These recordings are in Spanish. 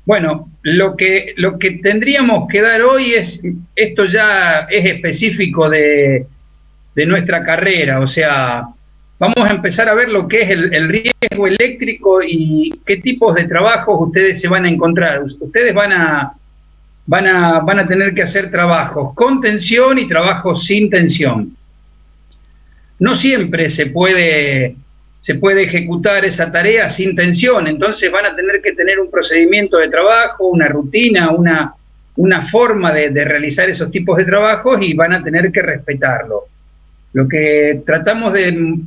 Bueno, lo que tendríamos que dar hoy es, esto ya es específico de nuestra carrera, o sea, vamos a empezar a ver lo que es el riesgo eléctrico y qué tipos de trabajos ustedes se van a encontrar. Ustedes van a tener que hacer trabajos con tensión y trabajos sin tensión. No siempre se puede ejecutar esa tarea sin tensión, entonces van a tener que tener un procedimiento de trabajo, una rutina, una forma de realizar esos tipos de trabajos y van a tener que respetarlo. Lo que tratamos de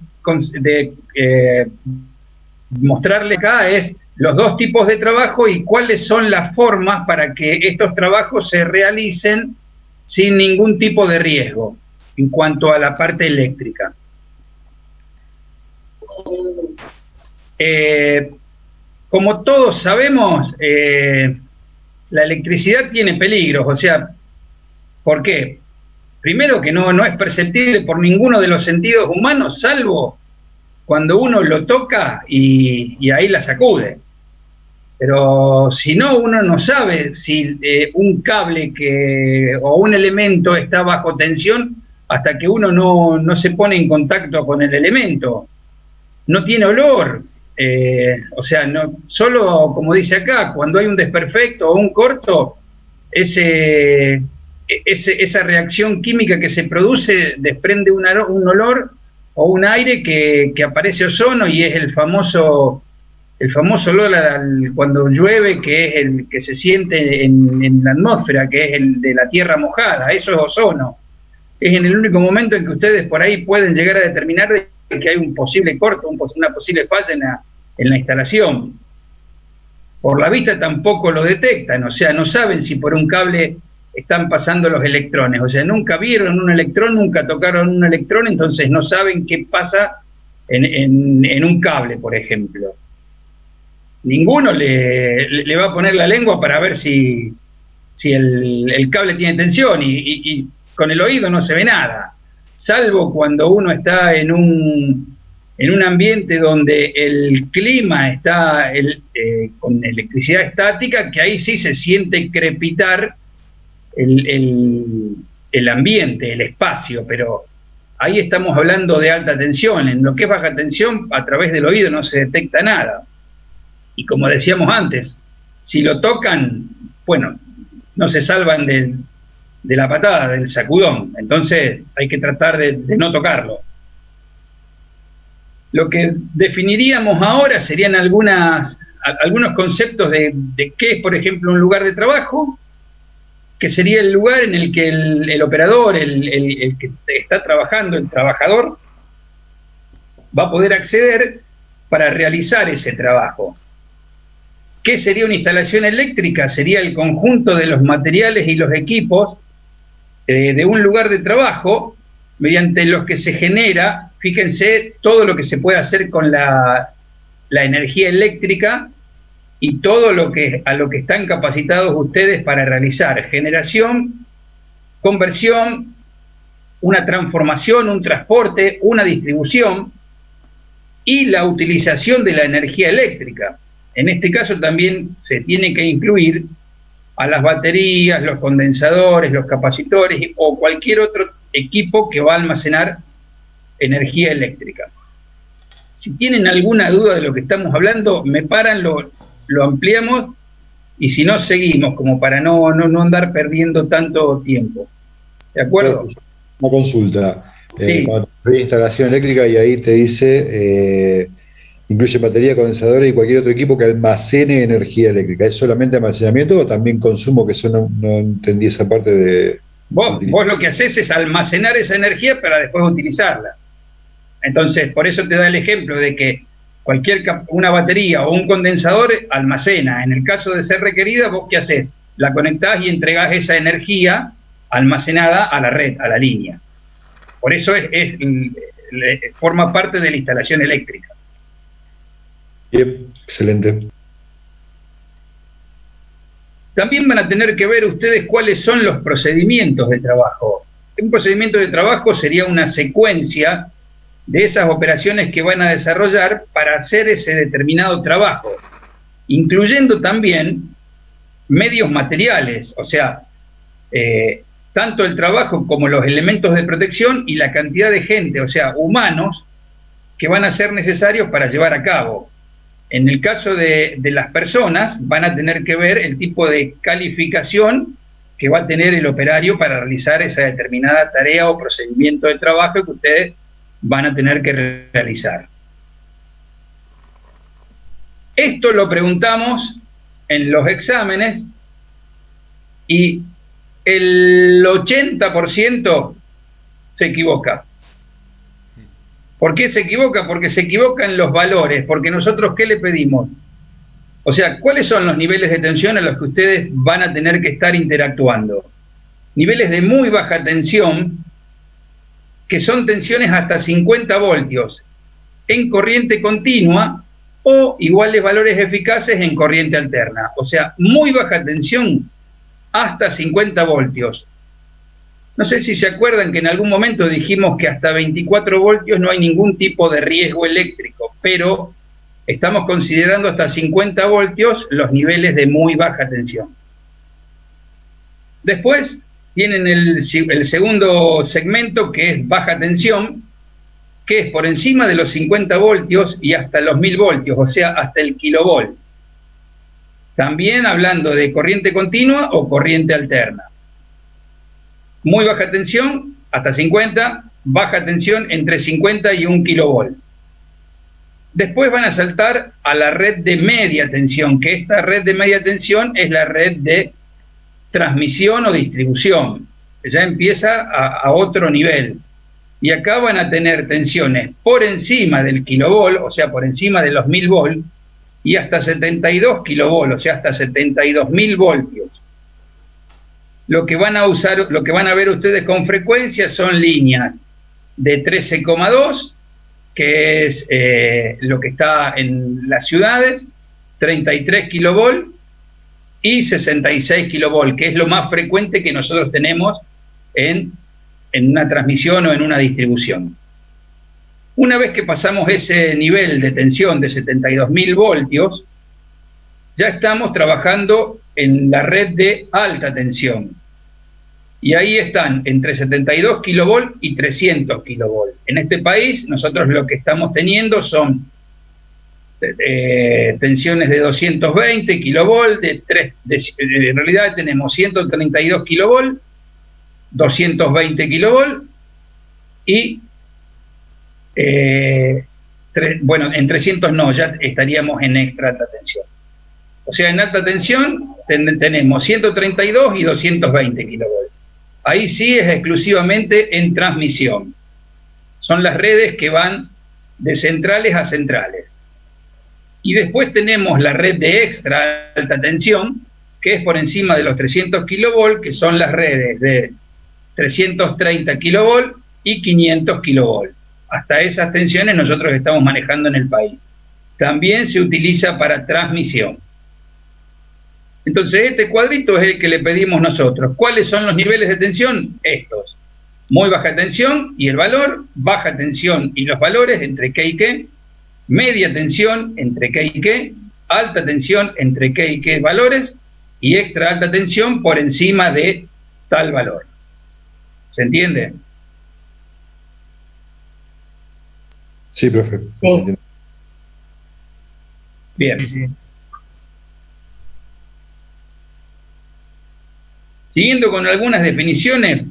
mostrarle acá es los dos tipos de trabajo y cuáles son las formas para que estos trabajos se realicen sin ningún tipo de riesgo en cuanto a la parte eléctrica. Como todos sabemos, la electricidad tiene peligros, o sea, ¿por qué? Primero que no es perceptible por ninguno de los sentidos humanos, salvo cuando uno lo toca y ahí la sacude. Pero si no, uno no sabe si un cable o un elemento está bajo tensión hasta que uno no se pone en contacto con el elemento. No tiene olor, o sea, solo, como dice acá, cuando hay un desperfecto o un corto, esa reacción química que se produce desprende un olor o un aire que aparece ozono y es el famoso olor cuando llueve, que es el que se siente en la atmósfera, que es el de la tierra mojada. Eso es ozono. Es en el único momento en que ustedes por ahí pueden llegar a determinar que hay un posible corto, una posible falla en la instalación. Por la vista tampoco lo detectan, o sea, no saben si por un cable están pasando los electrones, o sea, nunca vieron un electrón, nunca tocaron un electrón, entonces no saben qué pasa en un cable, por ejemplo. Ninguno le va a poner la lengua para ver si el cable tiene tensión y con el oído no se ve nada, salvo cuando uno está en un ambiente donde el clima está con electricidad estática, que ahí sí se siente crepitar el ambiente, el espacio, pero ahí estamos hablando de alta tensión. En lo que es baja tensión, a través del oído no se detecta nada. Y como decíamos antes, si lo tocan, bueno, no se salvan de la patada, del sacudón, entonces hay que tratar de no tocarlo. Lo que definiríamos ahora serían algunos conceptos de qué es, por ejemplo, un lugar de trabajo, que sería el lugar en el que el operador, el que está trabajando, el trabajador, va a poder acceder para realizar ese trabajo. ¿Qué sería una instalación eléctrica? Sería el conjunto de los materiales y los equipos de un lugar de trabajo mediante los que se genera, fíjense, todo lo que se puede hacer con la energía eléctrica y todo a lo que están capacitados ustedes para realizar: generación, conversión, una transformación, un transporte, una distribución y la utilización de la energía eléctrica. En este caso también se tiene que incluir a las baterías, los condensadores, los capacitores o cualquier otro equipo que va a almacenar energía eléctrica. Si tienen alguna duda de lo que estamos hablando, me paran, lo ampliamos y si no, seguimos, como para no andar perdiendo tanto tiempo. ¿De acuerdo? Una consulta. Sí. Cuando hay instalación eléctrica y ahí te dice... incluye batería, condensadores y cualquier otro equipo que almacene energía eléctrica. ¿Es solamente almacenamiento o también consumo? Que eso no entendí esa parte de... Vos lo que haces es almacenar esa energía para después utilizarla. Entonces, por eso te da el ejemplo de que una batería o un condensador almacena. En el caso de ser requerida, ¿vos qué haces? La conectás y entregás esa energía almacenada a la red, a la línea. Por eso forma parte de la instalación eléctrica. Bien, excelente. También van a tener que ver ustedes cuáles son los procedimientos de trabajo. Un procedimiento de trabajo sería una secuencia de esas operaciones que van a desarrollar para hacer ese determinado trabajo, incluyendo también medios materiales, o sea, tanto el trabajo como los elementos de protección y la cantidad de gente, o sea, humanos, que van a ser necesarios para llevar a cabo. En el caso de las personas, van a tener que ver el tipo de calificación que va a tener el operario para realizar esa determinada tarea o procedimiento de trabajo que ustedes van a tener que realizar. Esto lo preguntamos en los exámenes y el 80% se equivoca. ¿Por qué se equivoca? Porque se equivoca en los valores, porque nosotros, ¿qué le pedimos? O sea, ¿cuáles son los niveles de tensión a los que ustedes van a tener que estar interactuando? Niveles de muy baja tensión, que son tensiones hasta 50 voltios, en corriente continua o iguales valores eficaces en corriente alterna. O sea, muy baja tensión hasta 50 voltios. No sé si se acuerdan que en algún momento dijimos que hasta 24 voltios no hay ningún tipo de riesgo eléctrico, pero estamos considerando hasta 50 voltios los niveles de muy baja tensión. Después tienen el segundo segmento, que es baja tensión, que es por encima de los 50 voltios y hasta los 1000 voltios, o sea, hasta el kilovolt. También hablando de corriente continua o corriente alterna. Muy baja tensión, hasta 50, baja tensión entre 50 y 1 kilovolt. Después van a saltar a la red de media tensión, que esta red de media tensión es la red de transmisión o distribución, que ya empieza a otro nivel. Y acá van a tener tensiones por encima del kilovolt, o sea, por encima de los 1000 volt, y hasta 72 kilovolt, o sea, hasta 72.000 voltios. Lo que van a usar, lo que van a ver ustedes con frecuencia son líneas de 13,2, que es lo que está en las ciudades, 33 kilovolt y 66 kilovolt, que es lo más frecuente que nosotros tenemos en una transmisión o en una distribución. Una vez que pasamos ese nivel de tensión de 72.000 voltios, ya estamos trabajando en la red de alta tensión. Y ahí están entre 72 kilovolt y 300 kilovolt. En este país nosotros lo que estamos teniendo son tensiones de 220 kilovolt, en realidad tenemos 132 kilovolt, 220 kilovolt y, bueno, en 300 no, ya estaríamos en extra alta tensión. O sea, en alta tensión tenemos 132 y 220 kilovolt. Ahí sí es exclusivamente en transmisión. Son las redes que van de centrales a centrales. Y después tenemos la red de extra alta tensión, que es por encima de los 300 kilovolt, que son las redes de 330 kilovolt y 500 kilovolt. Hasta esas tensiones nosotros estamos manejando en el país. También se utiliza para transmisión. Entonces este cuadrito es el que le pedimos nosotros. ¿Cuáles son los niveles de tensión? Estos. Muy baja tensión y el valor, baja tensión y los valores entre qué y qué, media tensión entre qué y qué, alta tensión entre qué y qué valores y extra alta tensión por encima de tal valor. ¿Se entiende? Sí, profe. Sí. Bien. Sí, sí. Siguiendo con algunas definiciones,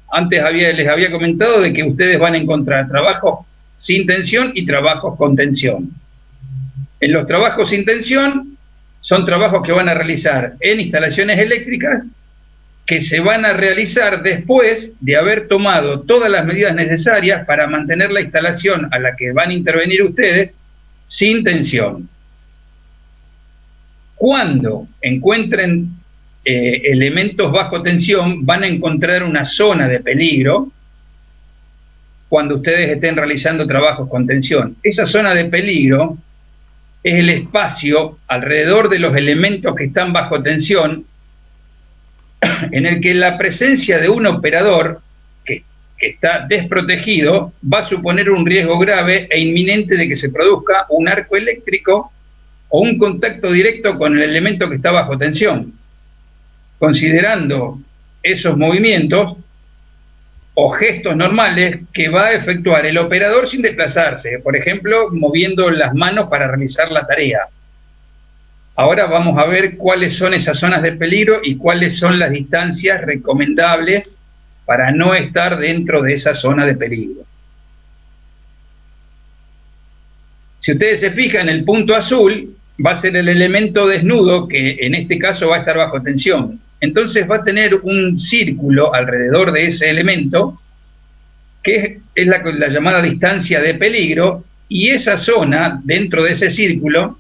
antes les había comentado de que ustedes van a encontrar trabajos sin tensión y trabajos con tensión. En los trabajos sin tensión son trabajos que van a realizar en instalaciones eléctricas que se van a realizar después de haber tomado todas las medidas necesarias para mantener la instalación a la que van a intervenir ustedes sin tensión. Cuando encuentren elementos bajo tensión, van a encontrar una zona de peligro cuando ustedes estén realizando trabajos con tensión. Esa zona de peligro es el espacio alrededor de los elementos que están bajo tensión, en el que la presencia de un operador que está desprotegido va a suponer un riesgo grave e inminente de que se produzca un arco eléctrico o un contacto directo con el elemento que está bajo tensión. considerando esos movimientos o gestos normales que va a efectuar el operador sin desplazarse, por ejemplo, moviendo las manos para realizar la tarea. Ahora vamos a ver cuáles son esas zonas de peligro y cuáles son las distancias recomendables para no estar dentro de esa zona de peligro. Si ustedes se fijan, el punto azul va a ser el elemento desnudo que en este caso va a estar bajo tensión. Entonces va a tener un círculo alrededor de ese elemento que es la llamada distancia de peligro, y esa zona dentro de ese círculo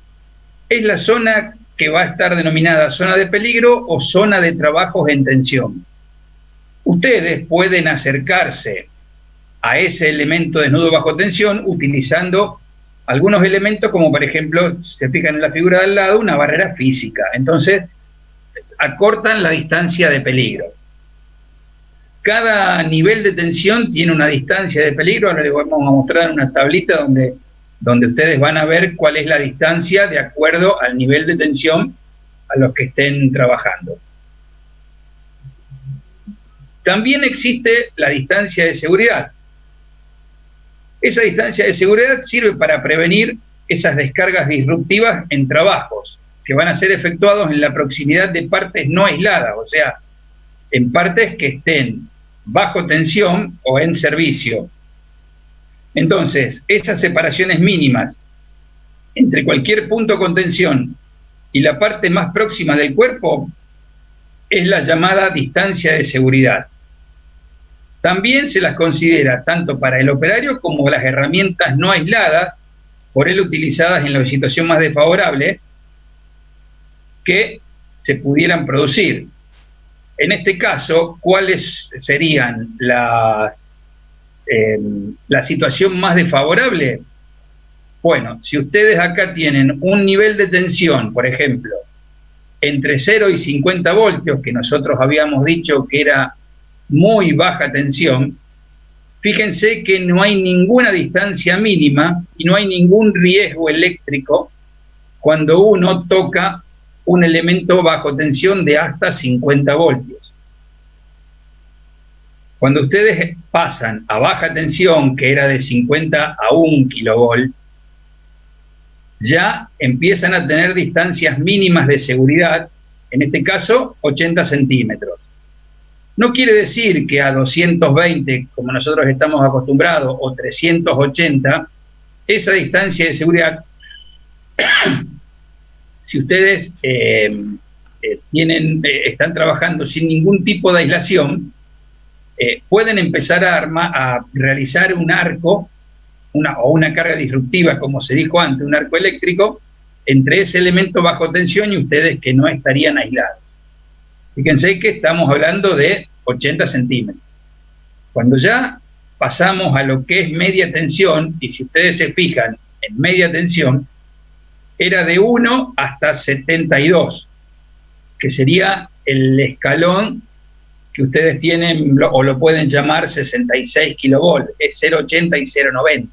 es la zona que va a estar denominada zona de peligro o zona de trabajos en tensión. Ustedes pueden acercarse a ese elemento desnudo bajo tensión utilizando algunos elementos, como por ejemplo, se fijan en la figura de al lado, una barrera física. Entonces, acortan la distancia de peligro. Cada nivel de tensión tiene una distancia de peligro. Ahora les vamos a mostrar una tablita donde ustedes van a ver cuál es la distancia de acuerdo al nivel de tensión a los que estén trabajando. También existe la distancia de seguridad. Esa distancia de seguridad sirve para prevenir esas descargas disruptivas en trabajos que van a ser efectuados en la proximidad de partes no aisladas, o sea, en partes que estén bajo tensión o en servicio. Entonces, esas separaciones mínimas entre cualquier punto con tensión y la parte más próxima del cuerpo es la llamada distancia de seguridad. También se las considera tanto para el operario como las herramientas no aisladas, por él utilizadas en la situación más desfavorable que se pudieran producir. En este caso, ¿cuáles serían la situación más desfavorable? Bueno, si ustedes acá tienen un nivel de tensión, por ejemplo, entre 0 y 50 voltios, que nosotros habíamos dicho que era muy baja tensión, fíjense que no hay ninguna distancia mínima y no hay ningún riesgo eléctrico cuando uno toca un elemento bajo tensión de hasta 50 voltios. Cuando ustedes pasan a baja tensión, que era de 50 a 1 kilovolt, ya empiezan a tener distancias mínimas de seguridad, en este caso 80 centímetros. No quiere decir que a 220, como nosotros estamos acostumbrados, o 380, esa distancia de seguridad, si ustedes están trabajando sin ningún tipo de aislación, pueden empezar a realizar un arco o una carga disruptiva, como se dijo antes, un arco eléctrico, entre ese elemento bajo tensión y ustedes que no estarían aislados. Fíjense que estamos hablando de 80 centímetros. Cuando ya pasamos a lo que es media tensión, y si ustedes se fijan en media tensión, era de 1 hasta 72, que sería el escalón que ustedes tienen, o lo pueden llamar 66 kilovolts, es 0,80 y 0,90.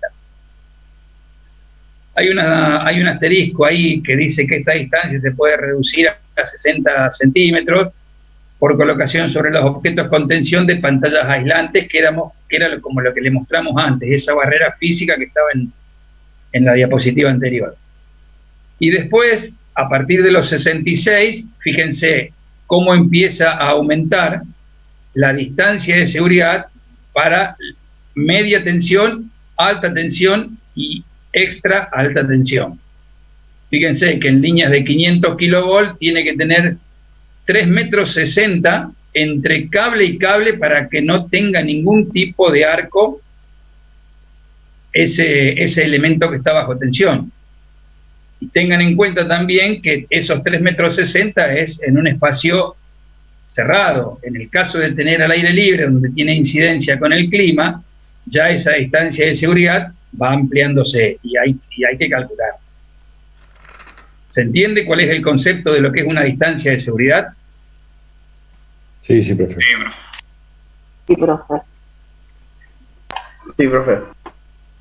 Hay un asterisco ahí que dice que esta distancia se puede reducir a 60 centímetros por colocación sobre los objetos con tensión de pantallas aislantes, que era como lo que le mostramos antes, esa barrera física que estaba en la diapositiva anterior. Y después, a partir de los 66, fíjense cómo empieza a aumentar la distancia de seguridad para media tensión, alta tensión y extra alta tensión. Fíjense que en líneas de 500 kilovolts tiene que tener 3,60 metros entre cable y cable para que no tenga ningún tipo de arco ese elemento que está bajo tensión. Y tengan en cuenta también que esos 3,60 metros es en un espacio cerrado. En el caso de tener al aire libre, donde tiene incidencia con el clima, ya esa distancia de seguridad va ampliándose y hay que calcular. ¿Se entiende cuál es el concepto de lo que es una distancia de seguridad? Sí, profe. Sí, profe. Sí, profe.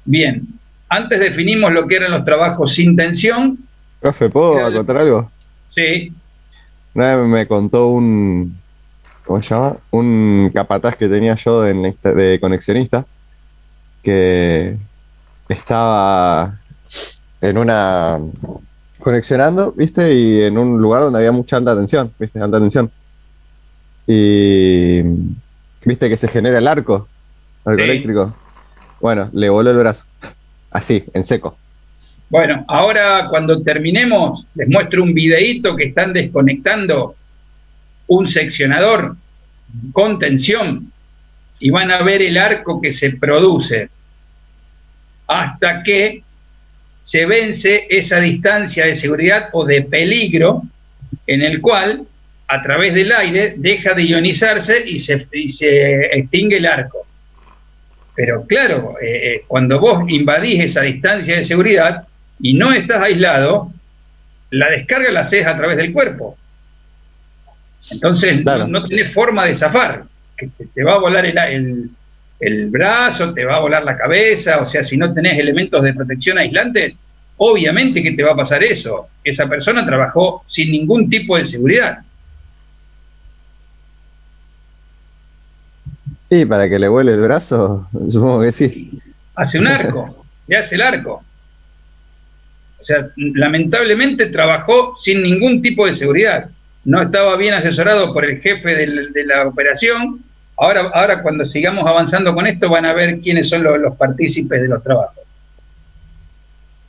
Bien. Antes definimos lo que eran los trabajos sin tensión. Profe, ¿puedo acotar algo? Sí. Una vez me contó ¿cómo se llama? Un capataz que tenía yo de conexionista, que estaba en una conexionando, ¿viste? Y en un lugar donde había mucha alta tensión, ¿viste? Alta tensión. Y ¿viste que se genera el arco Sí. eléctrico? Bueno, le voló el brazo. Así, en seco. Bueno, ahora cuando terminemos, les muestro un videíto que están desconectando un seccionador con tensión y van a ver el arco que se produce hasta que se vence esa distancia de seguridad o de peligro en el cual a través del aire deja de ionizarse y se extingue el arco. Pero claro, cuando vos invadís esa distancia de seguridad y no estás aislado, la descarga la haces a través del cuerpo. Entonces Claro. no tenés forma de zafar, que te va a volar el brazo, te va a volar la cabeza, o sea, si no tenés elementos de protección aislantes, obviamente que te va a pasar eso. Esa persona trabajó sin ningún tipo de seguridad. Y para que le vuele el brazo, supongo que sí. Hace un arco, le hace el arco. O sea, lamentablemente trabajó sin ningún tipo de seguridad. No estaba bien asesorado por el jefe de la operación. Ahora cuando sigamos avanzando con esto van a ver quiénes son los partícipes de los trabajos.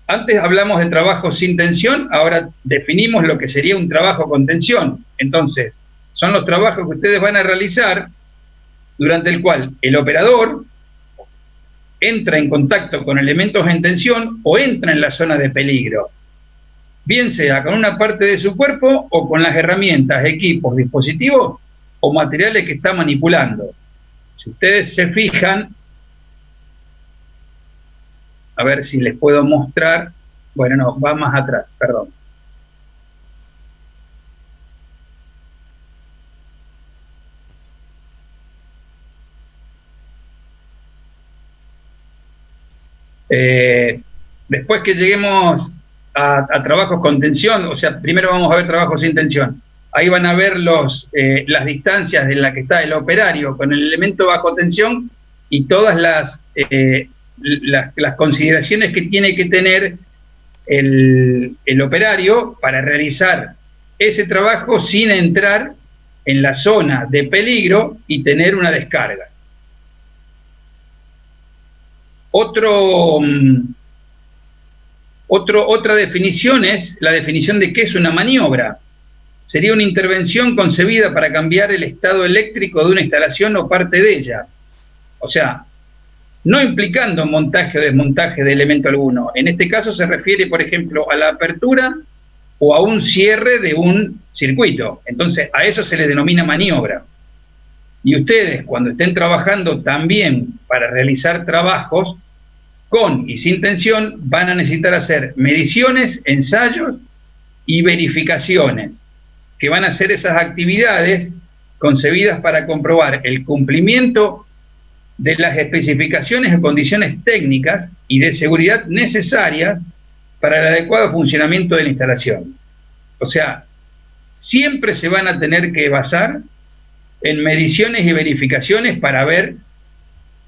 Antes hablamos de trabajo sin tensión, ahora definimos lo que sería un trabajo con tensión. Entonces, son los trabajos que ustedes van a realizar durante el cual el operador entra en contacto con elementos en tensión o entra en la zona de peligro, bien sea con una parte de su cuerpo o con las herramientas, equipos, dispositivos o materiales que está manipulando. Si ustedes se fijan, a ver si les puedo mostrar, bueno, no, va más atrás, perdón. Después que lleguemos a trabajos con tensión, o sea, primero vamos a ver trabajos sin tensión. Ahí van a ver las distancias en las que está el operario con el elemento bajo tensión y todas las consideraciones que tiene que tener el operario para realizar ese trabajo sin entrar en la zona de peligro y tener una descarga. Otra definición es la definición de qué es una maniobra. Sería una intervención concebida para cambiar el estado eléctrico de una instalación o parte de ella. O sea, no implicando montaje o desmontaje de elemento alguno. En este caso se refiere, por ejemplo, a la apertura o a un cierre de un circuito. Entonces, a eso se le denomina maniobra. Y ustedes, cuando estén trabajando también para realizar trabajos con y sin tensión, van a necesitar hacer mediciones, ensayos y verificaciones, que van a ser esas actividades concebidas para comprobar el cumplimiento de las especificaciones y condiciones técnicas y de seguridad necesarias para el adecuado funcionamiento de la instalación. O sea, siempre se van a tener que basar en mediciones y verificaciones para ver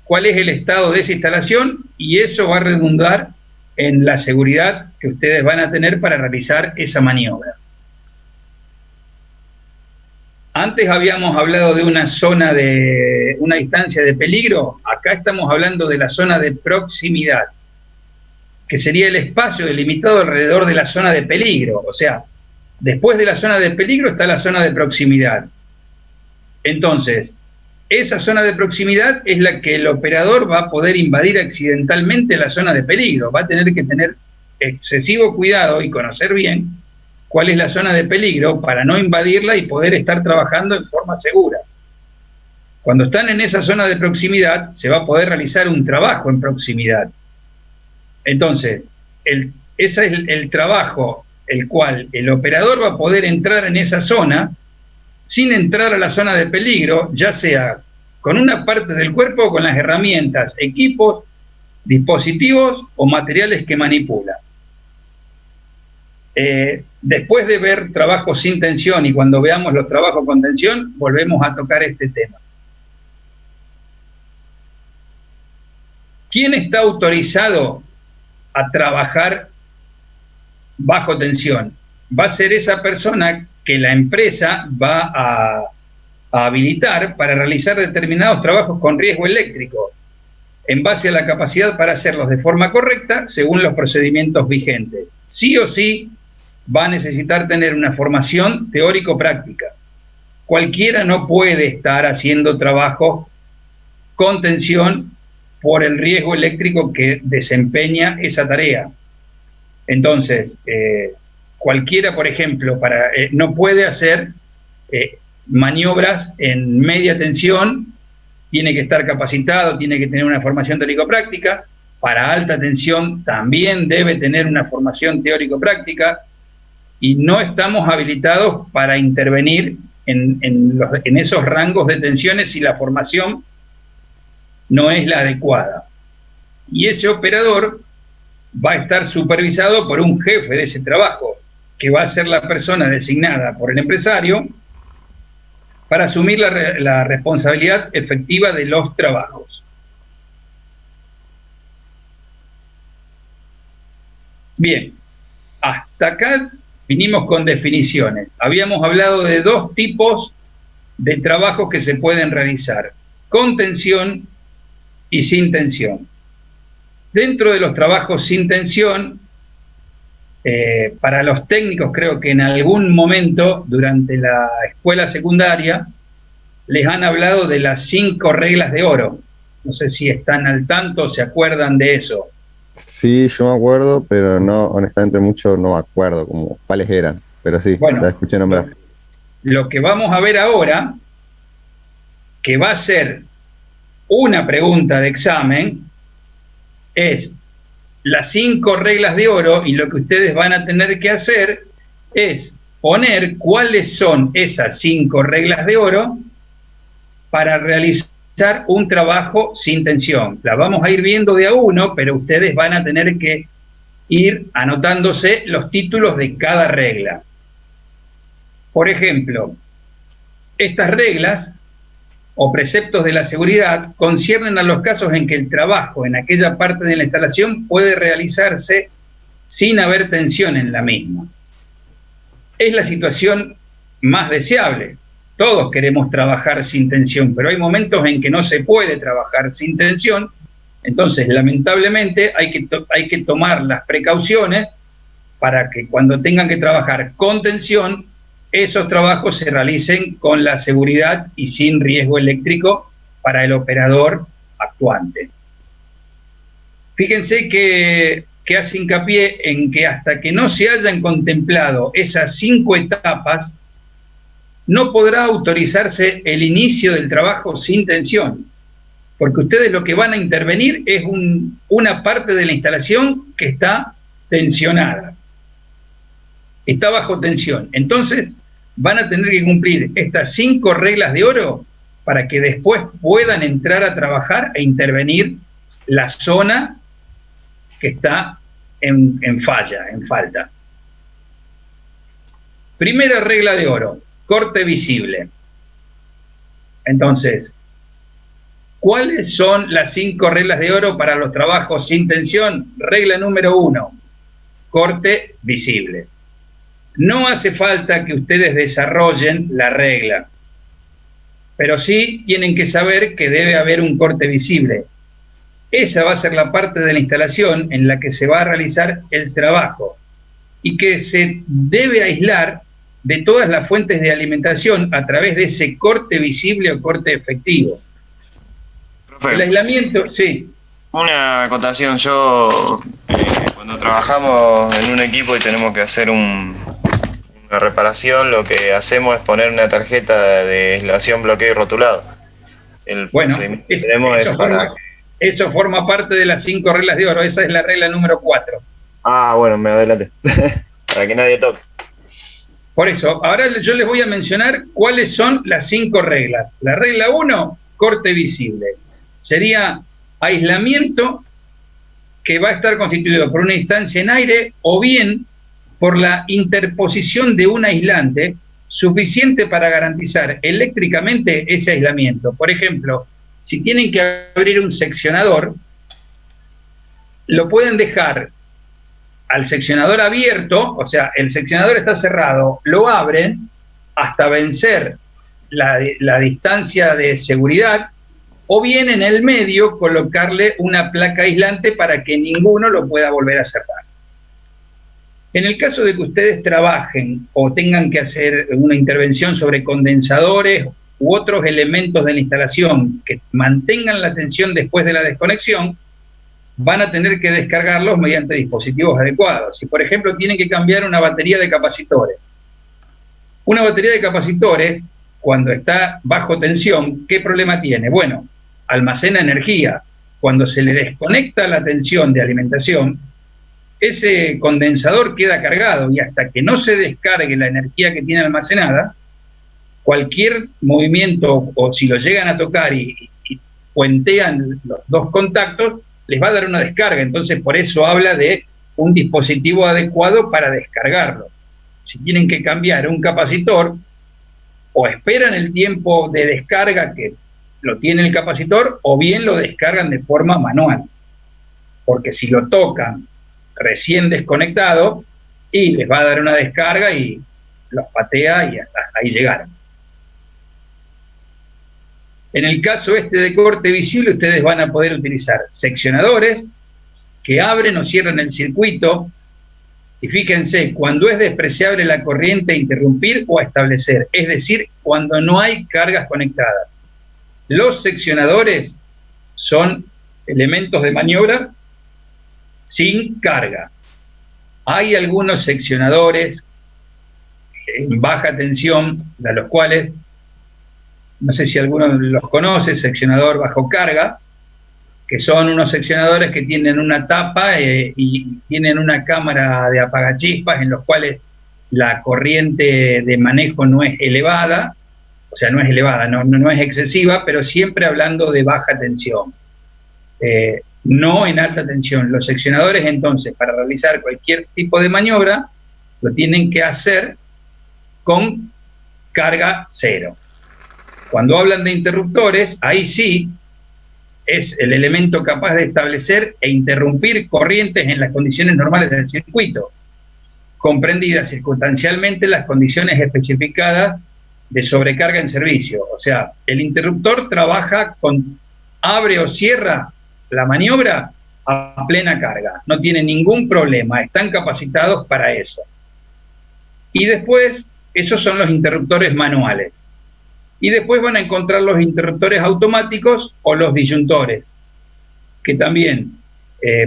cuál es el estado de esa instalación y eso va a redundar en la seguridad que ustedes van a tener para realizar esa maniobra. Antes habíamos hablado de una zona de una distancia de peligro, acá estamos hablando de la zona de proximidad, que sería el espacio delimitado alrededor de la zona de peligro, o sea, después de la zona de peligro está la zona de proximidad. Entonces, esa zona de proximidad es la que el operador va a poder invadir accidentalmente la zona de peligro, va a tener que tener excesivo cuidado y conocer bien cuál es la zona de peligro para no invadirla y poder estar trabajando en forma segura. Cuando están en esa zona de proximidad, se va a poder realizar un trabajo en proximidad. Entonces, ese es el trabajo el cual el operador va a poder entrar en esa zona sin entrar a la zona de peligro, ya sea con una parte del cuerpo o con las herramientas, equipos, dispositivos o materiales que manipula. Después de ver trabajos sin tensión y cuando veamos los trabajos con tensión, volvemos a tocar este tema. ¿Quién está autorizado a trabajar bajo tensión? Va a ser esa persona que la empresa va a habilitar para realizar determinados trabajos con riesgo eléctrico, en base a la capacidad para hacerlos de forma correcta según los procedimientos vigentes. Sí o sí va a necesitar tener una formación teórico-práctica. Cualquiera no puede estar haciendo trabajo con tensión por el riesgo eléctrico que desempeña esa tarea. Entonces, cualquiera, por ejemplo, no puede hacer maniobras en media tensión, tiene que estar capacitado, tiene que tener una formación teórico-práctica. Para alta tensión también debe tener una formación teórico-práctica, y no estamos habilitados para intervenir en esos rangos de tensiones si la formación no es la adecuada. Y ese operador va a estar supervisado por un jefe de ese trabajo, que va a ser la persona designada por el empresario para asumir la responsabilidad efectiva de los trabajos. Bien, hasta acá vinimos con definiciones. Habíamos hablado de dos tipos de trabajos que se pueden realizar: con tensión y sin tensión. Dentro de los trabajos sin tensión, para los técnicos, creo que en algún momento durante la escuela secundaria les han hablado de las 5 reglas de oro. No sé si están al tanto, se acuerdan de eso. Sí, yo me acuerdo, pero no, honestamente mucho no me acuerdo como cuáles eran, pero sí, bueno, la escuché nombrar. Lo que vamos a ver ahora, que va a ser una pregunta de examen, es las 5 reglas de oro, y lo que ustedes van a tener que hacer es poner cuáles son esas 5 reglas de oro para realizar un trabajo sin tensión. La vamos a ir viendo de a uno, pero ustedes van a tener que ir anotándose los títulos de cada regla. Por ejemplo, estas reglas o preceptos de la seguridad conciernen a los casos en que el trabajo en aquella parte de la instalación puede realizarse sin haber tensión en la misma. Es la situación más deseable. Todos queremos trabajar sin tensión, pero hay momentos en que no se puede trabajar sin tensión. Entonces, lamentablemente, hay que tomar las precauciones para que cuando tengan que trabajar con tensión, esos trabajos se realicen con la seguridad y sin riesgo eléctrico para el operador actuante. Fíjense que hace hincapié en que hasta que no se hayan contemplado esas 5 etapas, no podrá autorizarse el inicio del trabajo sin tensión, porque ustedes lo que van a intervenir es una parte de la instalación que está tensionada, está bajo tensión. Entonces van a tener que cumplir estas 5 reglas de oro para que después puedan entrar a trabajar e intervenir la zona que está en falta. Primera regla de oro: corte visible. Entonces, ¿cuáles son las 5 reglas de oro para los trabajos sin tensión? Regla número 1, corte visible. No hace falta que ustedes desarrollen la regla, pero sí tienen que saber que debe haber un corte visible. Esa va a ser la parte de la instalación en la que se va a realizar el trabajo y que se debe aislar de todas las fuentes de alimentación a través de ese corte visible o corte efectivo. Profe, El aislamiento, sí. una acotación. Yo, cuando trabajamos en un equipo y tenemos que hacer una reparación, lo que hacemos es poner una tarjeta de aislación, bloqueo y rotulado. Bueno, eso forma parte de las 5 reglas de oro. Esa es la regla número 4. Ah, bueno, me adelanté. Para que nadie toque. Por eso, ahora yo les voy a mencionar cuáles son las 5 reglas. La regla 1, corte visible. Sería aislamiento que va a estar constituido por una instancia en aire o bien por la interposición de un aislante suficiente para garantizar eléctricamente ese aislamiento. Por ejemplo, si tienen que abrir un seccionador, lo pueden dejar al seccionador abierto, o sea, el seccionador está cerrado, lo abren hasta vencer la distancia de seguridad, o bien en el medio colocarle una placa aislante para que ninguno lo pueda volver a cerrar. En el caso de que ustedes trabajen o tengan que hacer una intervención sobre condensadores u otros elementos de la instalación que mantengan la tensión después de la desconexión, van a tener que descargarlos mediante dispositivos adecuados. Si, por ejemplo, tienen que cambiar una batería de capacitores. Una batería de capacitores, cuando está bajo tensión, ¿qué problema tiene? Bueno, almacena energía. Cuando se le desconecta la tensión de alimentación, ese condensador queda cargado y hasta que no se descargue la energía que tiene almacenada, cualquier movimiento, o si lo llegan a tocar y puentean los dos contactos, les va a dar una descarga. Entonces, por eso habla de un dispositivo adecuado para descargarlo. Si tienen que cambiar un capacitor, o esperan el tiempo de descarga que lo tiene el capacitor, o bien lo descargan de forma manual. Porque si lo tocan recién desconectado, y les va a dar una descarga y los patea y hasta ahí llegaron. En el caso de corte visible, ustedes van a poder utilizar seccionadores que abren o cierran el circuito, y fíjense, cuando es despreciable la corriente, interrumpir o establecer, es decir, cuando no hay cargas conectadas. Los seccionadores son elementos de maniobra sin carga. Hay algunos seccionadores en baja tensión, de los cuales, no sé si alguno los conoce, seccionador bajo carga, que son unos seccionadores que tienen una tapa y tienen una cámara de apagachispas en los cuales la corriente de manejo no es elevada, o sea, no es elevada, no es excesiva, pero siempre hablando de baja tensión. No en alta tensión. Los seccionadores, entonces, para realizar cualquier tipo de maniobra, lo tienen que hacer con carga cero. Cuando hablan de interruptores, ahí sí es el elemento capaz de establecer e interrumpir corrientes en las condiciones normales del circuito, comprendidas circunstancialmente las condiciones especificadas de sobrecarga en servicio. O sea, el interruptor trabaja abre o cierra la maniobra a plena carga, no tiene ningún problema, están capacitados para eso. Y después, esos son los interruptores manuales. Y después van a encontrar los interruptores automáticos o los disyuntores, que también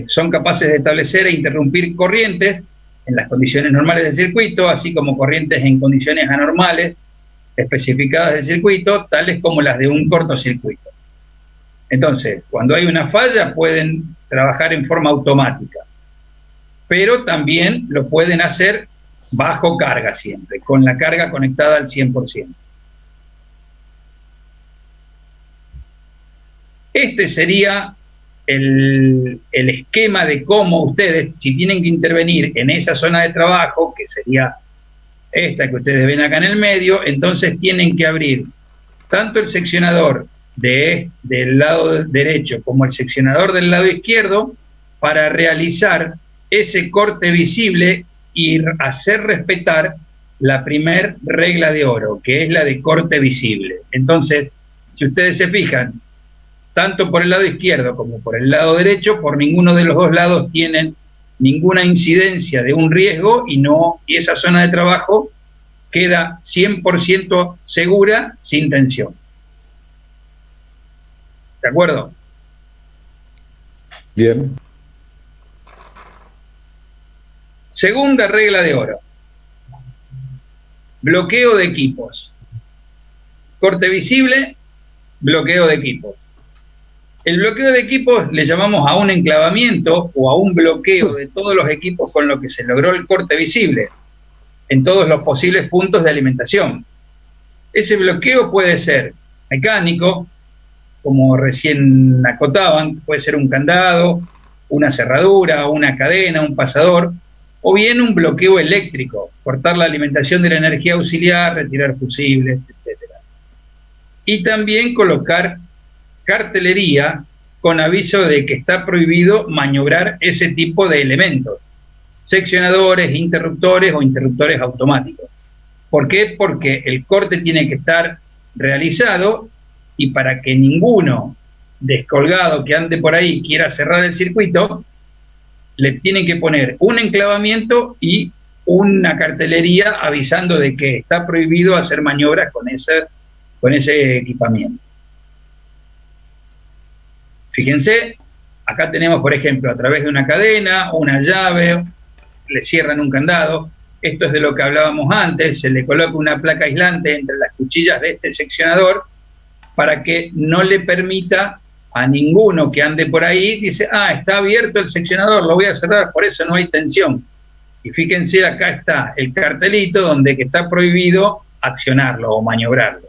son capaces de establecer e interrumpir corrientes en las condiciones normales del circuito, así como corrientes en condiciones anormales especificadas del circuito, tales como las de un cortocircuito. Entonces, cuando hay una falla, pueden trabajar en forma automática, pero también lo pueden hacer bajo carga siempre, con la carga conectada al 100%. Este sería el esquema de cómo ustedes, si tienen que intervenir en esa zona de trabajo, que sería esta que ustedes ven acá en el medio, entonces tienen que abrir tanto el seccionador del lado derecho como el seccionador del lado izquierdo para realizar ese corte visible y hacer respetar la primer regla de oro, que es la de corte visible. Entonces, si ustedes se fijan, tanto por el lado izquierdo como por el lado derecho, por ninguno de los dos lados tienen ninguna incidencia de un riesgo y esa zona de trabajo queda 100% segura sin tensión. ¿De acuerdo? Bien. Segunda regla de oro. Bloqueo de equipos. Corte visible, bloqueo de equipos. El bloqueo de equipos le llamamos a un enclavamiento o a un bloqueo de todos los equipos con lo que se logró el corte visible en todos los posibles puntos de alimentación. Ese bloqueo puede ser mecánico, como recién acotaban, puede ser un candado, una cerradura, una cadena, un pasador, o bien un bloqueo eléctrico, cortar la alimentación de la energía auxiliar, retirar fusibles, etc. Y también colocar cartelería con aviso de que está prohibido maniobrar ese tipo de elementos, seccionadores, interruptores o interruptores automáticos. ¿Por qué? Porque el corte tiene que estar realizado y para que ninguno descolgado que ande por ahí quiera cerrar el circuito, le tienen que poner un enclavamiento y una cartelería avisando de que está prohibido hacer maniobras con ese equipamiento. Fíjense, acá tenemos, por ejemplo, a través de una cadena, una llave, le cierran un candado. Esto es de lo que hablábamos antes, se le coloca una placa aislante entre las cuchillas de este seccionador para que no le permita a ninguno que ande por ahí, dice, está abierto el seccionador, lo voy a cerrar, por eso no hay tensión. Y fíjense, acá está el cartelito donde que está prohibido accionarlo o maniobrarlo.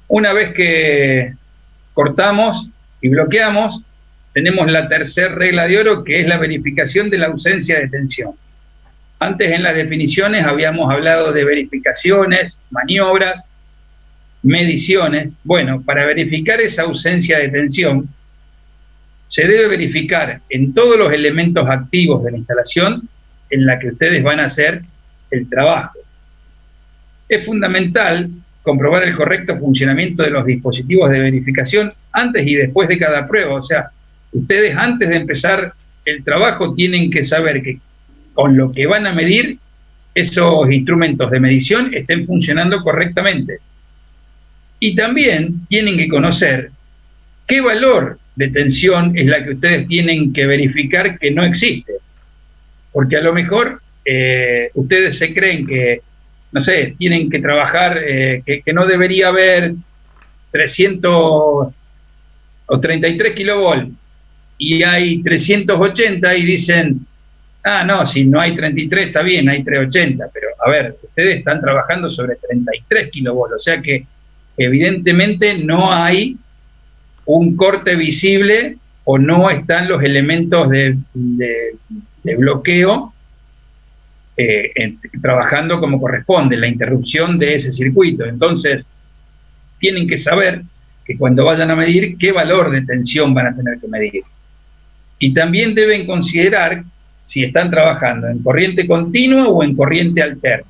Una vez que cortamos y bloqueamos, tenemos la tercera regla de oro, que es la verificación de la ausencia de tensión. Antes en las definiciones habíamos hablado de verificaciones, maniobras, mediciones. Bueno, para verificar esa ausencia de tensión, se debe verificar en todos los elementos activos de la instalación en la que ustedes van a hacer el trabajo. Es fundamental comprobar el correcto funcionamiento de los dispositivos de verificación antes y después de cada prueba. O sea, ustedes antes de empezar el trabajo tienen que saber que con lo que van a medir, esos instrumentos de medición estén funcionando correctamente. Y también tienen que conocer qué valor de tensión es la que ustedes tienen que verificar que no existe. Porque a lo mejor ustedes se creen que, no sé, tienen que trabajar, que no debería haber 300 o 33 kilovolts y hay 380 y dicen, no, si no hay 33 está bien, hay 380, pero a ver, ustedes están trabajando sobre 33 kilovolts, o sea que evidentemente no hay un corte visible o no están los elementos de bloqueo trabajando como corresponde, la interrupción de ese circuito. Entonces, tienen que saber que cuando vayan a medir, qué valor de tensión van a tener que medir. Y también deben considerar si están trabajando en corriente continua o en corriente alterna.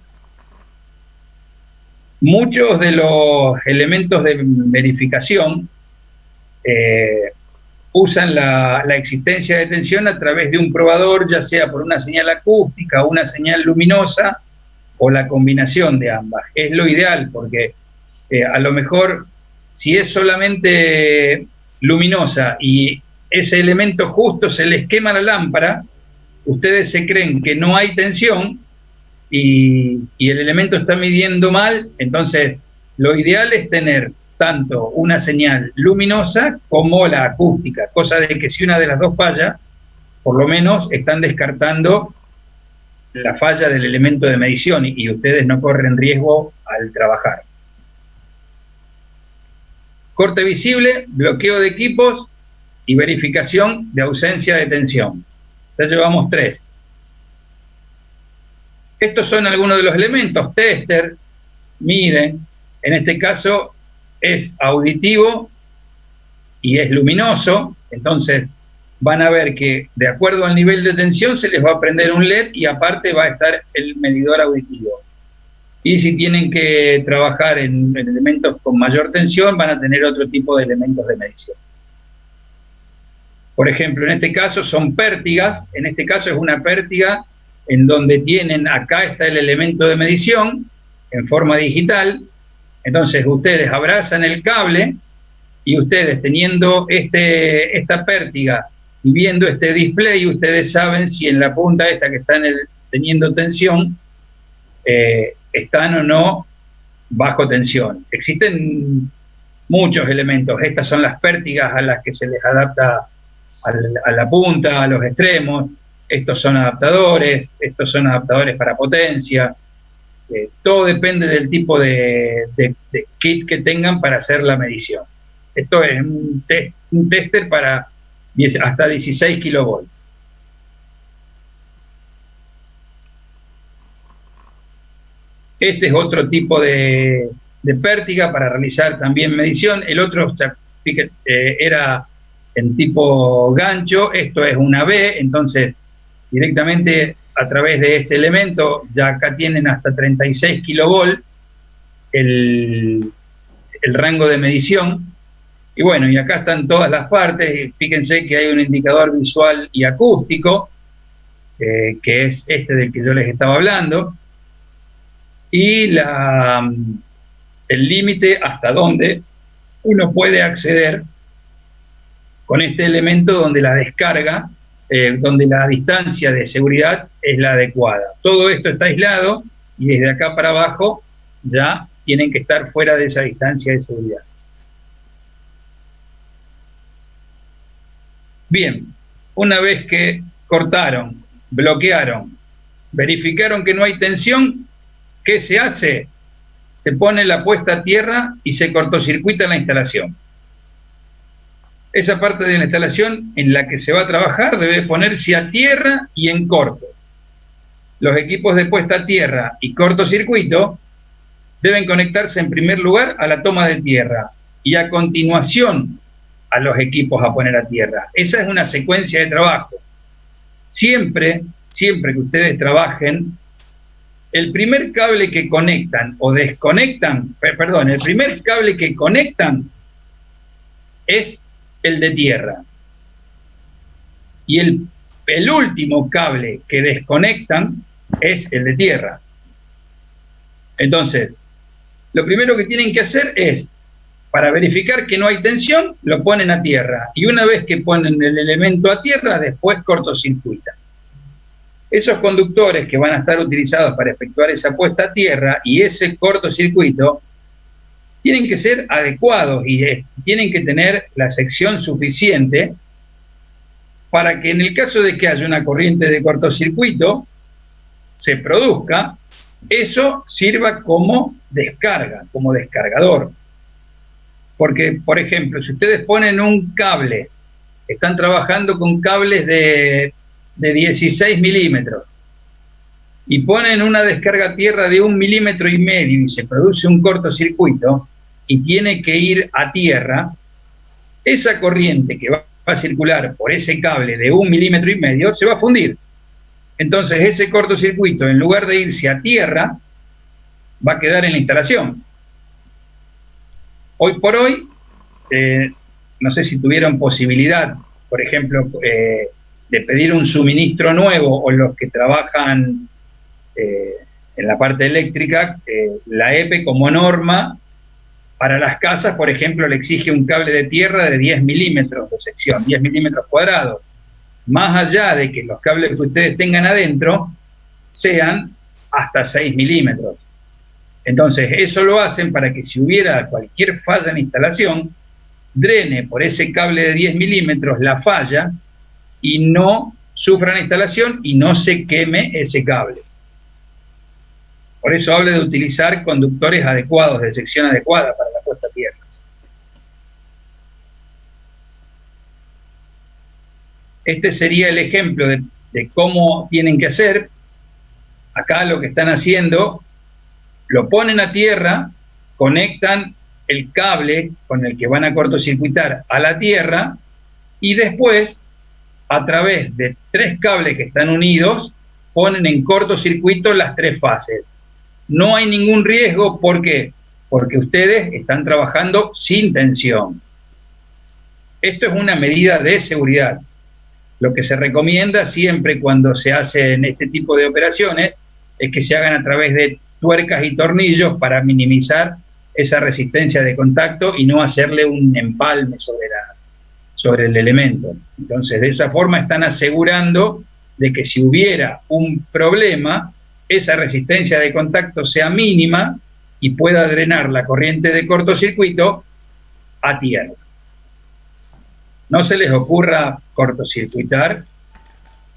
Muchos de los elementos de verificación usan la existencia de tensión a través de un probador, ya sea por una señal acústica o una señal luminosa, o la combinación de ambas. Es lo ideal, porque a lo mejor si es solamente luminosa y ese elemento justo se les quema la lámpara, ustedes se creen que no hay tensión y el elemento está midiendo mal. Entonces lo ideal es tener tanto una señal luminosa como la acústica, cosa de que si una de las dos falla, por lo menos están descartando la falla del elemento de medición y ustedes no corren riesgo al trabajar. Corte visible, bloqueo de equipos y verificación de ausencia de tensión. Ya llevamos 3. Estos son algunos de los elementos. Tester, miden, en este caso es auditivo y es luminoso, entonces van a ver que de acuerdo al nivel de tensión se les va a prender un LED y aparte va a estar el medidor auditivo. Y si tienen que trabajar en elementos con mayor tensión, van a tener otro tipo de elementos de medición. Por ejemplo, en este caso son pértigas. En este caso es una pértiga en donde tienen, acá está el elemento de medición en forma digital. Entonces ustedes abrazan el cable y ustedes teniendo esta pértiga y viendo este display, ustedes saben si en la punta esta que está teniendo tensión, están o no bajo tensión. Existen muchos elementos. Estas son las pértigas a las que se les adapta a la punta, a los extremos. Estos son adaptadores para potencia. Todo depende del tipo de kit que tengan para hacer la medición. Esto es un tester para hasta 16 kilovolts. Este es otro tipo de pértiga para realizar también medición. El otro era en tipo gancho, esto es una B, entonces directamente a través de este elemento, ya acá tienen hasta 36 kilovolts el rango de medición. Y bueno, y acá están todas las partes. Fíjense que hay un indicador visual y acústico, que es este del que yo les estaba hablando, y el límite hasta donde uno puede acceder con este elemento, donde la descarga, donde la distancia de seguridad es la adecuada. Todo esto está aislado y desde acá para abajo ya tienen que estar fuera de esa distancia de seguridad. Bien, una vez que cortaron, bloquearon, verificaron que no hay tensión, ¿qué se hace? Se pone la puesta a tierra y se cortocircuita la instalación. Esa parte de la instalación en la que se va a trabajar debe ponerse a tierra y en corto. Los equipos de puesta a tierra y cortocircuito deben conectarse en primer lugar a la toma de tierra y a continuación a los equipos a poner a tierra. Esa es una secuencia de trabajo. Siempre que ustedes trabajen, el primer cable que conectan o desconectan, perdón, el primer cable que conectan es el de tierra. Y el último cable que desconectan es el de tierra. Entonces, lo primero que tienen que hacer es, para verificar que no hay tensión, lo ponen a tierra. Y una vez que ponen el elemento a tierra, después cortocircuitan. Esos conductores que van a estar utilizados para efectuar esa puesta a tierra y ese cortocircuito tienen que ser adecuados y tienen que tener la sección suficiente para que en el caso de que haya una corriente de cortocircuito se produzca, eso sirva como descarga, como descargador. Porque, por ejemplo, si ustedes ponen un cable, están trabajando con cables de 16 milímetros y ponen una descarga a tierra de 1,5 milímetros y se produce un cortocircuito y tiene que ir a tierra, esa corriente que va a circular por ese cable de 1,5 milímetros se va a fundir. Entonces ese cortocircuito, en lugar de irse a tierra, va a quedar en la instalación. Hoy por hoy, no sé si tuvieron posibilidad, por ejemplo, de pedir un suministro nuevo, o los que trabajan en la parte eléctrica, la EPE como norma para las casas, por ejemplo, le exige un cable de tierra de 10 milímetros de sección, 10 milímetros cuadrados, más allá de que los cables que ustedes tengan adentro sean hasta 6 milímetros. Entonces, eso lo hacen para que si hubiera cualquier falla en la instalación, drene por ese cable de 10 milímetros la falla y no sufra la instalación y no se queme ese cable. Por eso hablo de utilizar conductores adecuados, de sección adecuada para la puesta a tierra. Este sería el ejemplo de cómo tienen que hacer. Acá lo que están haciendo, lo ponen a tierra, conectan el cable con el que van a cortocircuitar a la tierra y después, a través de 3 cables que están unidos, ponen en cortocircuito las 3 fases. No hay ningún riesgo, ¿por qué? Porque ustedes están trabajando sin tensión. Esto es una medida de seguridad. Lo que se recomienda siempre cuando se hacen este tipo de operaciones es que se hagan a través de tuercas y tornillos para minimizar esa resistencia de contacto y no hacerle un empalme sobre el elemento. Entonces, de esa forma están asegurando de que si hubiera un problema, esa resistencia de contacto sea mínima y pueda drenar la corriente de cortocircuito a tierra. No se les ocurra cortocircuitar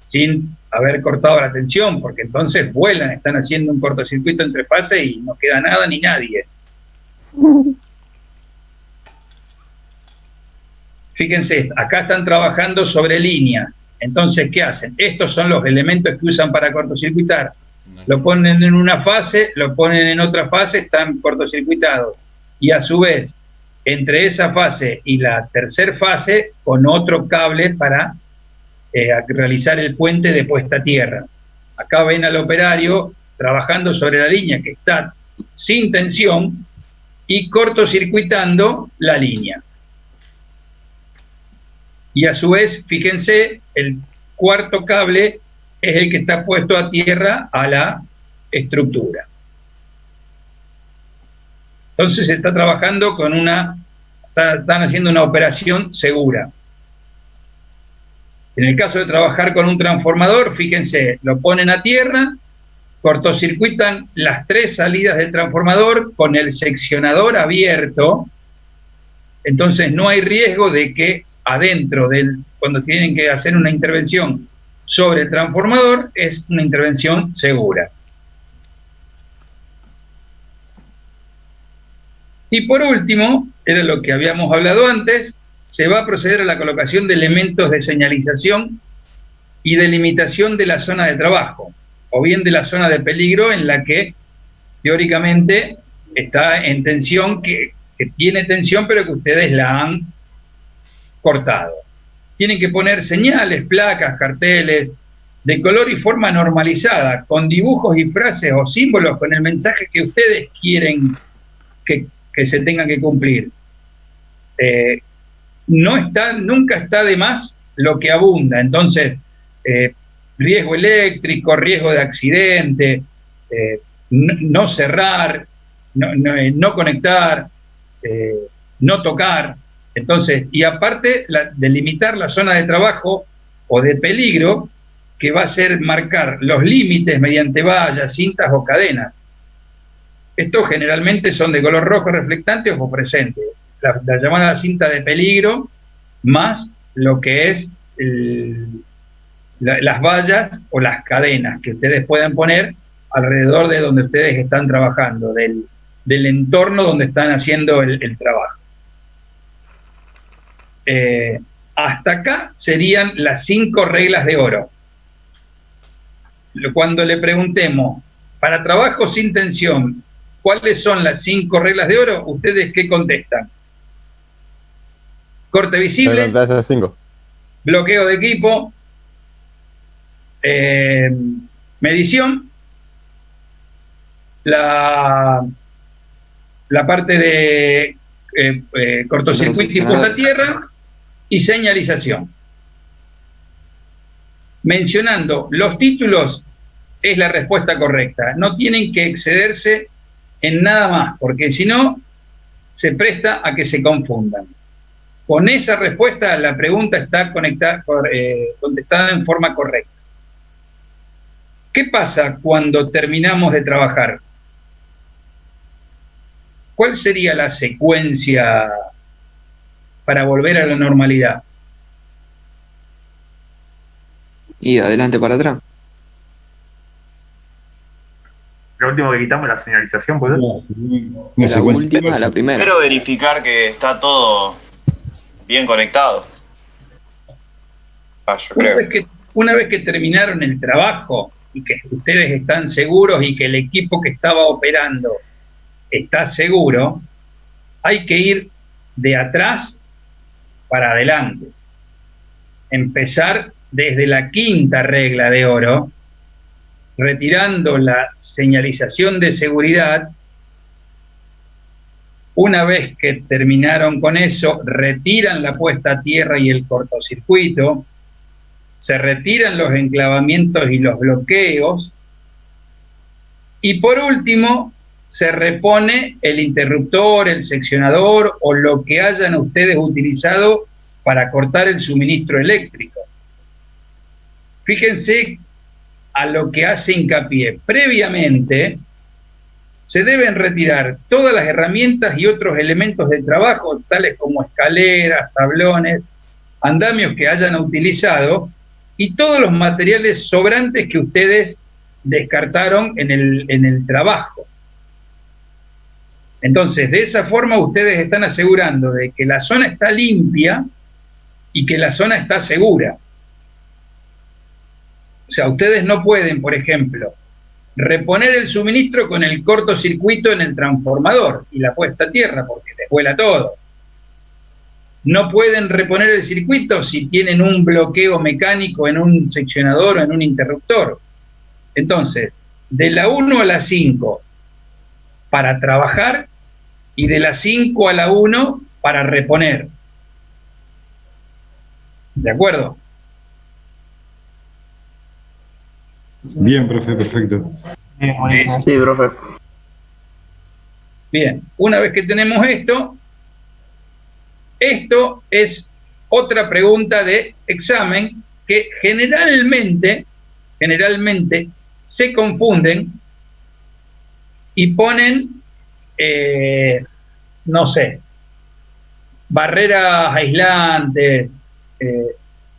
sin haber cortado la tensión, porque entonces vuelan, están haciendo un cortocircuito entre fases y no queda nada ni nadie. Fíjense, acá están trabajando sobre líneas. Entonces, ¿qué hacen? Estos son los elementos que usan para cortocircuitar. Lo ponen en una fase, lo ponen en otra fase, están cortocircuitados. Y a su vez, entre esa fase y la tercera fase, con otro cable para realizar el puente de puesta a tierra. Acá ven al operario trabajando sobre la línea que está sin tensión y cortocircuitando la línea. Y a su vez, fíjense, el cuarto cable es el que está puesto a tierra a la estructura. Entonces se está trabajando con están haciendo una operación segura. En el caso de trabajar con un transformador, fíjense, lo ponen a tierra, cortocircuitan las 3 salidas del transformador con el seccionador abierto, entonces no hay riesgo de que adentro cuando tienen que hacer una intervención sobre el transformador, es una intervención segura. Y por último, era lo que habíamos hablado antes, se va a proceder a la colocación de elementos de señalización y delimitación de la zona de trabajo, o bien de la zona de peligro en la que teóricamente está en tensión, que tiene tensión, pero que ustedes la han cortado. Tienen que poner señales, placas, carteles, de color y forma normalizada, con dibujos y frases o símbolos con el mensaje que ustedes quieren que se tengan que cumplir. Nunca está de más lo que abunda. Entonces, riesgo eléctrico, riesgo de accidente, no cerrar, no conectar, no tocar. Entonces, y aparte, delimitar la zona de trabajo o de peligro, que va a ser marcar los límites mediante vallas, cintas o cadenas. Estos generalmente son de color rojo reflectante o fosforescente. La llamada cinta de peligro, más lo que es las vallas o las cadenas que ustedes puedan poner alrededor de donde ustedes están trabajando, del entorno donde están haciendo el trabajo. Hasta acá serían las 5 reglas de oro. Cuando le preguntemos, para trabajo sin tensión, ¿cuáles son las 5 reglas de oro? ¿Ustedes qué contestan? Corte visible, bloqueo de equipo, medición, la parte de cortocircuito y puesta a tierra y señalización. Mencionando los títulos es la respuesta correcta. No tienen que excederse en nada más, porque si no, se presta a que se confundan. Con esa respuesta, la pregunta está contestada en forma correcta. ¿Qué pasa cuando terminamos de trabajar? ¿Cuál sería la secuencia para volver a la normalidad? Y de adelante para atrás. Lo último que quitamos es la señalización, ¿puede ser? La última a la primera. Pero verificar que está todo bien conectado. Yo creo. Una vez que terminaron el trabajo y que ustedes están seguros y que el equipo que estaba operando está seguro, hay que ir de atrás para adelante. Empezar desde la 5ª regla de oro, retirando la señalización de seguridad. Una vez que terminaron con eso, retiran la puesta a tierra y el cortocircuito, se retiran los enclavamientos y los bloqueos, y por último, se repone el interruptor, el seccionador o lo que hayan ustedes utilizado para cortar el suministro eléctrico. Fíjense a lo que hace hincapié. Previamente, se deben retirar todas las herramientas y otros elementos de trabajo, tales como escaleras, tablones, andamios que hayan utilizado, y todos los materiales sobrantes que ustedes descartaron en el trabajo. Entonces, de esa forma ustedes están asegurando de que la zona está limpia y que la zona está segura. O sea, ustedes no pueden, por ejemplo, reponer el suministro con el cortocircuito en el transformador y la puesta a tierra, porque les vuela todo. No pueden reponer el circuito si tienen un bloqueo mecánico en un seccionador o en un interruptor. Entonces, de la 1 a la 5 para trabajar y de la 5 a la 1 para reponer. ¿De acuerdo? Bien, profe, perfecto. Bien, buenísimo. Sí, profe. Bien, una vez que tenemos esto es otra pregunta de examen que generalmente se confunden y ponen, no sé, barreras aislantes.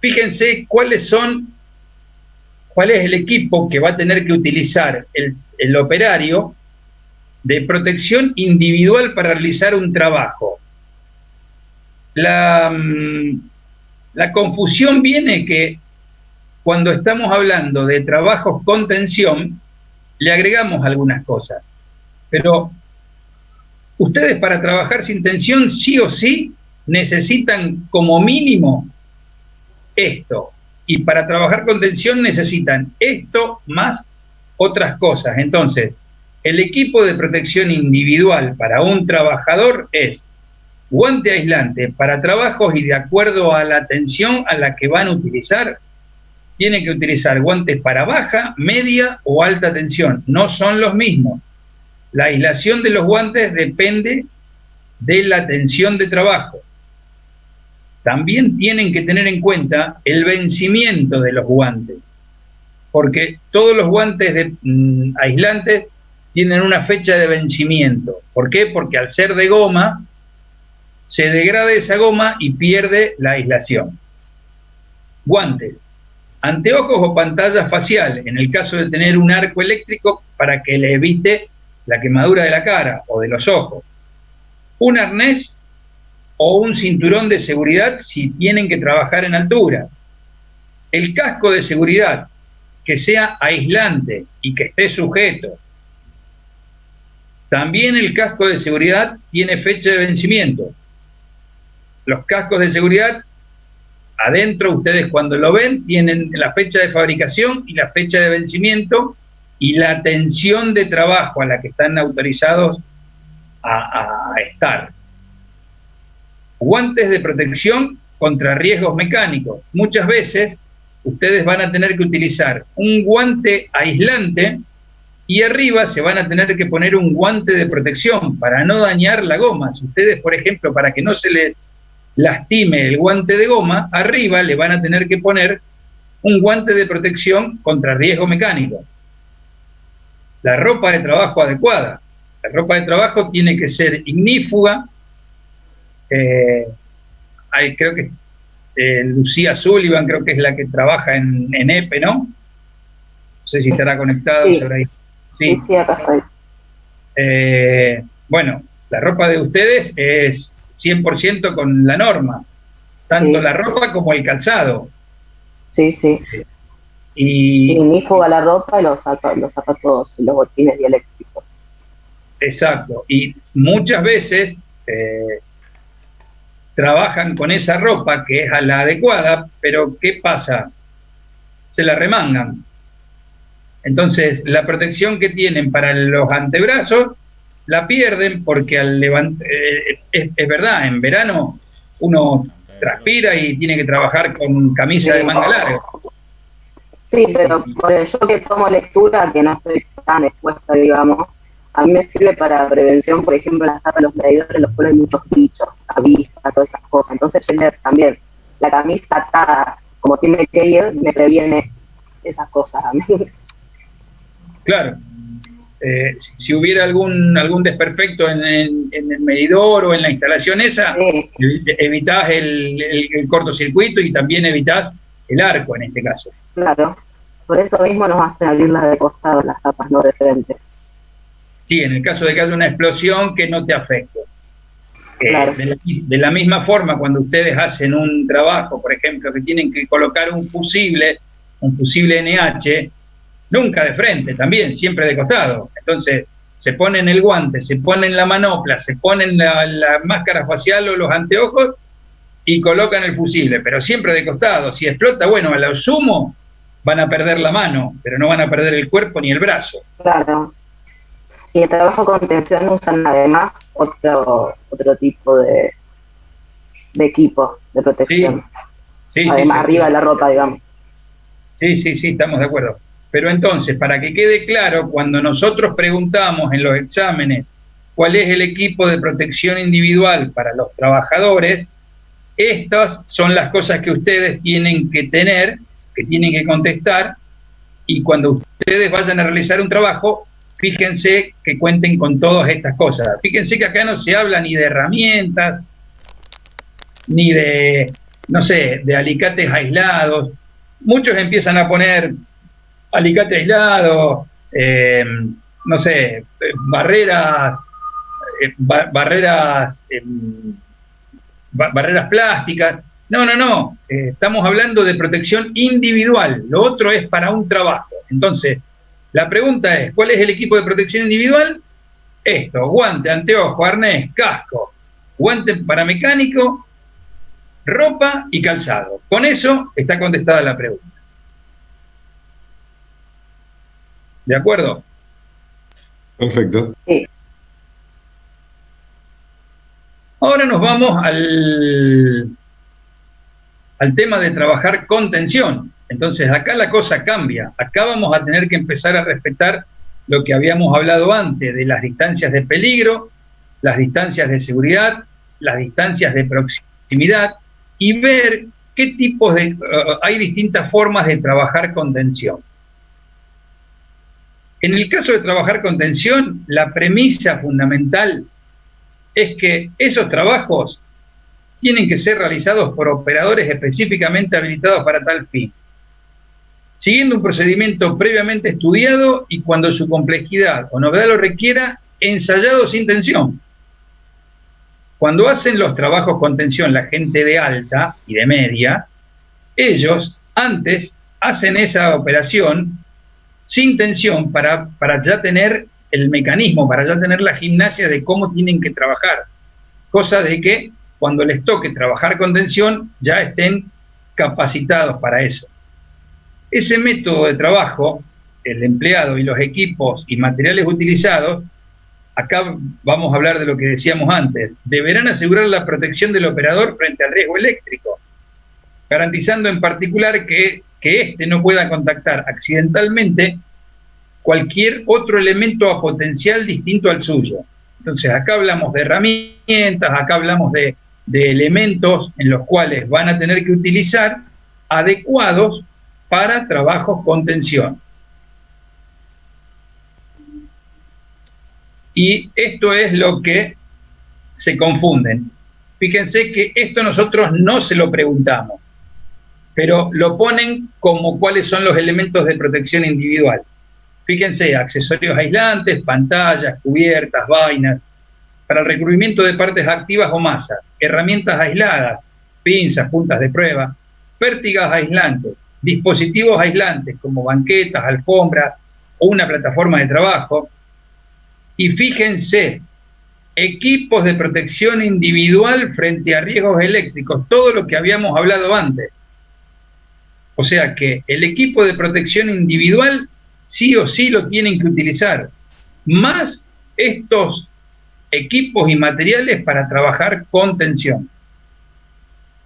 Fíjense cuál es el equipo que va a tener que utilizar el operario de protección individual para realizar un trabajo. La confusión viene que cuando estamos hablando de trabajos con tensión, le agregamos algunas cosas. Pero ustedes para trabajar sin tensión, sí o sí, necesitan como mínimo esto. Y para trabajar con tensión necesitan esto más otras cosas. Entonces, el equipo de protección individual para un trabajador es guante aislante para trabajos y de acuerdo a la tensión a la que van a utilizar, tienen que utilizar guantes para baja, media o alta tensión. No son los mismos. La aislación de los guantes depende de la tensión de trabajo. También tienen que tener en cuenta el vencimiento de los guantes, porque todos los guantes aislantes tienen una fecha de vencimiento. ¿Por qué? Porque al ser de goma, se degrada esa goma y pierde la aislación. Guantes, anteojos o pantalla facial, en el caso de tener un arco eléctrico para que le evite la quemadura de la cara o de los ojos. Un arnés o un cinturón de seguridad si tienen que trabajar en altura. El casco de seguridad, que sea aislante y que esté sujeto. También el casco de seguridad tiene fecha de vencimiento. Los cascos de seguridad, adentro ustedes cuando lo ven, tienen la fecha de fabricación y la fecha de vencimiento y la tensión de trabajo a la que están autorizados a estar. Guantes de protección contra riesgos mecánicos. Muchas veces ustedes van a tener que utilizar un guante aislante y arriba se van a tener que poner un guante de protección para no dañar la goma. Si ustedes, por ejemplo, para que no se les lastime el guante de goma, arriba le van a tener que poner un guante de protección contra riesgo mecánico. La ropa de trabajo adecuada. La ropa de trabajo tiene que ser ignífuga. Creo que Lucía Sullivan, creo que es la que trabaja en EPE, ¿no? No sé si estará conectado. Sí, sobre ahí. Sí, acá estoy. Bueno, la ropa de ustedes es 100% con la norma, tanto la ropa como el calzado. Sí. Y ignífuga la ropa y los zapatos y los botines dieléctricos. Exacto, y muchas veces trabajan con esa ropa que es a la adecuada, pero ¿qué pasa? Se la remangan. Entonces, la protección que tienen para los antebrazos la pierden porque al levantar, es verdad, en verano uno transpira y tiene que trabajar con camisa de manga larga. Sí, pero yo que tomo lectura, que no estoy tan expuesta, digamos, a mí me sirve para prevención, por ejemplo, las tapas de los medidores los ponen muchos bichos, avispas, todas esas cosas. Entonces, tener también la camisa atada como tiene que ir, me previene esas cosas a mí. Claro. Si hubiera algún desperfecto en el medidor o en la instalación esa, sí, evitás el cortocircuito y también evitás el arco en este caso. Claro, por eso mismo nos hacen abrirlas de costado las tapas, no de frente. Sí, en el caso de que haya una explosión que no te afecte. Claro. De la misma forma, cuando ustedes hacen un trabajo, por ejemplo, que tienen que colocar un fusible NH, nunca de frente, también, siempre de costado. Entonces, se ponen el guante, se ponen la manopla, se ponen la máscara facial o los anteojos y colocan el fusible, pero siempre de costado. Si explota, bueno, a lo sumo van a perder la mano, pero no van a perder el cuerpo ni el brazo. Claro. Y el trabajo con tensión usan además otro tipo de equipo de protección. Sí, además, sí, arriba de la ropa, digamos. Sí, estamos de acuerdo. Pero entonces, para que quede claro, cuando nosotros preguntamos en los exámenes cuál es el equipo de protección individual para los trabajadores, estas son las cosas que ustedes tienen que tener, que tienen que contestar, y cuando ustedes vayan a realizar un trabajo, fíjense que cuenten con todas estas cosas. Fíjense que acá no se habla ni de herramientas, ni de, no sé, de alicates aislados. Muchos empiezan a poner alicate aislado, no sé, barreras plásticas. No. Estamos hablando de protección individual. Lo otro es para un trabajo. Entonces, la pregunta es, ¿cuál es el equipo de protección individual? Esto: guante, anteojo, arnés, casco, guante para mecánico, ropa y calzado. Con eso está contestada la pregunta. ¿De acuerdo? Perfecto. Sí. Ahora nos vamos al tema de trabajar con tensión. Entonces acá la cosa cambia. Acá vamos a tener que empezar a respetar lo que habíamos hablado antes, de las distancias de peligro, las distancias de seguridad, las distancias de proximidad, y ver qué tipos de... hay distintas formas de trabajar con tensión. En el caso de trabajar con tensión, la premisa fundamental es que esos trabajos tienen que ser realizados por operadores específicamente habilitados para tal fin, siguiendo un procedimiento previamente estudiado y, cuando su complejidad o novedad lo requiera, ensayado sin tensión. Cuando hacen los trabajos con tensión la gente de alta y de media, ellos antes hacen esa operación sin tensión para ya tener el mecanismo, para ya tener la gimnasia de cómo tienen que trabajar. Cosa de que cuando les toque trabajar con tensión ya estén capacitados para eso. Ese método de trabajo, el empleado y los equipos y materiales utilizados, acá vamos a hablar de lo que decíamos antes, deberán asegurar la protección del operador frente al riesgo eléctrico, garantizando en particular que éste no pueda contactar accidentalmente cualquier otro elemento a potencial distinto al suyo. Entonces acá hablamos de herramientas, acá hablamos de elementos en los cuales van a tener que utilizar, adecuados para trabajos con tensión. Y esto es lo que se confunden. Fíjense que esto nosotros no se lo preguntamos, pero lo ponen como cuáles son los elementos de protección individual. Fíjense: accesorios aislantes, pantallas, cubiertas, vainas, para el recubrimiento de partes activas o masas, herramientas aisladas, pinzas, puntas de prueba, pértigas aislantes, dispositivos aislantes como banquetas, alfombras o una plataforma de trabajo. Y fíjense, equipos de protección individual frente a riesgos eléctricos, todo lo que habíamos hablado antes. O sea que el equipo de protección individual sí o sí lo tienen que utilizar, más estos equipos y materiales para trabajar con tensión.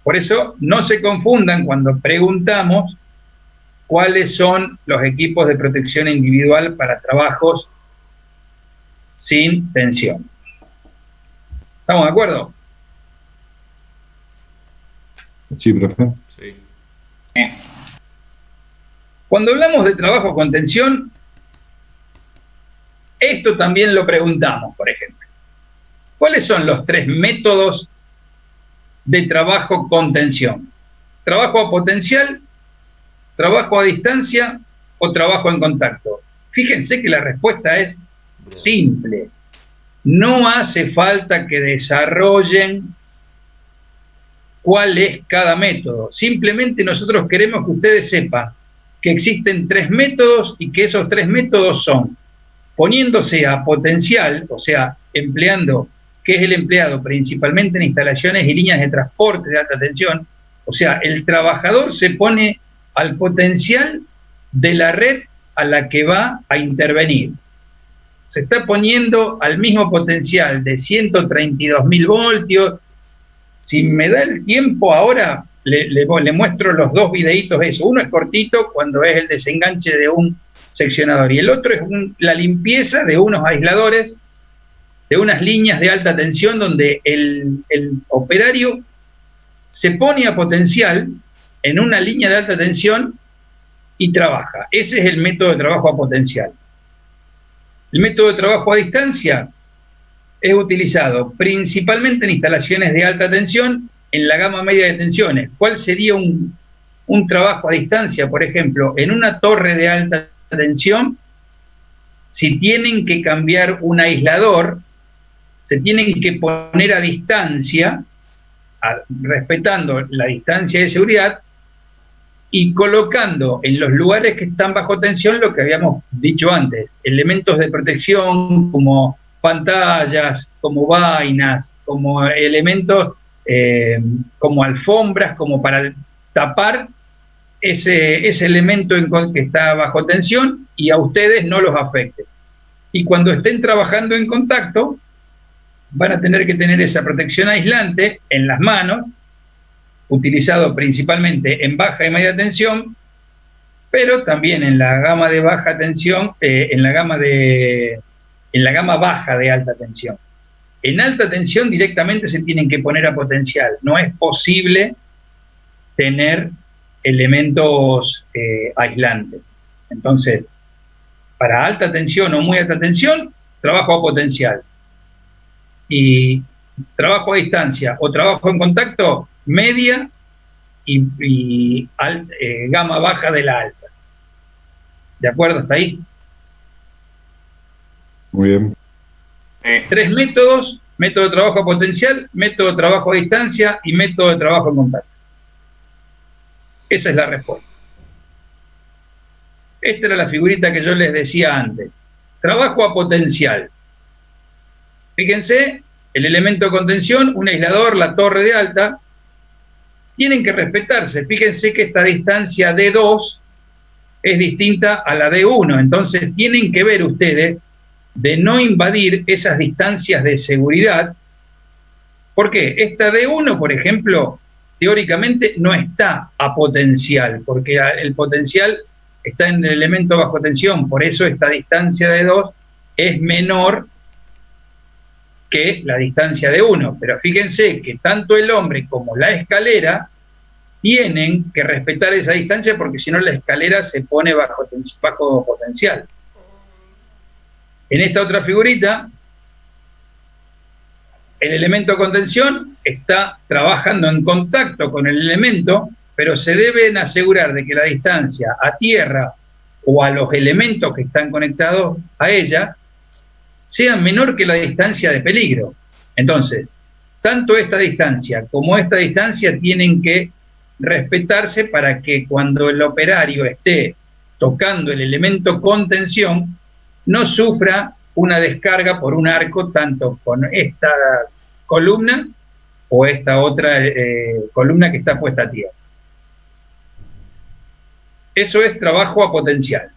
Por eso no se confundan cuando preguntamos cuáles son los equipos de protección individual para trabajos sin tensión. ¿Estamos de acuerdo? Sí, profe. Sí. Cuando hablamos de trabajo con tensión, esto también lo preguntamos, por ejemplo. ¿Cuáles son los 3 métodos de trabajo con tensión? ¿Trabajo a potencial, trabajo a distancia o trabajo en contacto? Fíjense que la respuesta es simple. No hace falta que desarrollen cuál es cada método. Simplemente nosotros queremos que ustedes sepan que existen 3 métodos y que esos 3 métodos son poniéndose a potencial, o sea, empleando, que es el empleado principalmente en instalaciones y líneas de transporte de alta tensión, o sea, el trabajador se pone al potencial de la red a la que va a intervenir. Se está poniendo al mismo potencial de 132.000 voltios. Si me da el tiempo ahora, le muestro los 2 videitos de eso. Uno es cortito, cuando es el desenganche de un seccionador, y el otro es la limpieza de unos aisladores, de unas líneas de alta tensión, donde el operario se pone a potencial en una línea de alta tensión y trabaja. Ese es el método de trabajo a potencial. El método de trabajo a distancia es utilizado principalmente en instalaciones de alta tensión, en la gama media de tensiones. ¿Cuál sería un trabajo a distancia? Por ejemplo, en una torre de alta tensión, si tienen que cambiar un aislador, se tienen que poner a distancia, respetando la distancia de seguridad, y colocando en los lugares que están bajo tensión lo que habíamos dicho antes, elementos de protección como pantallas, como vainas, como elementos como alfombras, como para tapar ese elemento que está bajo tensión y a ustedes no los afecte. Y cuando estén trabajando en contacto, van a tener que tener esa protección aislante en las manos, utilizado principalmente en baja y media tensión, pero también en la gama de baja tensión, en la gama baja de alta tensión. En alta tensión directamente se tienen que poner a potencial. No es posible tener elementos aislantes. Entonces, para alta tensión o muy alta tensión, trabajo a potencial. Y trabajo a distancia o trabajo en contacto, media y gama baja de la alta. ¿De acuerdo hasta ahí? Muy bien. 3 métodos: método de trabajo a potencial, método de trabajo a distancia y método de trabajo en contacto. Esa es la respuesta. Esta era la figurita que yo les decía antes. Trabajo a potencial. Fíjense, el elemento de contención, un aislador, la torre de alta, tienen que respetarse. Fíjense que esta distancia D2 es distinta a la D1, entonces tienen que ver ustedes de no invadir esas distancias de seguridad. ¿Por qué? Esta D1, por ejemplo, teóricamente no está a potencial, porque el potencial está en el elemento bajo tensión, por eso esta distancia de 2 es menor que la distancia de 1. Pero fíjense que tanto el hombre como la escalera tienen que respetar esa distancia, porque si no la escalera se pone bajo potencial. En esta otra figurita, el elemento de contención está trabajando en contacto con el elemento, pero se deben asegurar de que la distancia a tierra o a los elementos que están conectados a ella sea menor que la distancia de peligro. Entonces, tanto esta distancia como esta distancia tienen que respetarse para que cuando el operario esté tocando el elemento con tensión, no sufra una descarga por un arco, tanto con esta columna o esta otra columna que está puesta a tierra. Eso es trabajo a potencial.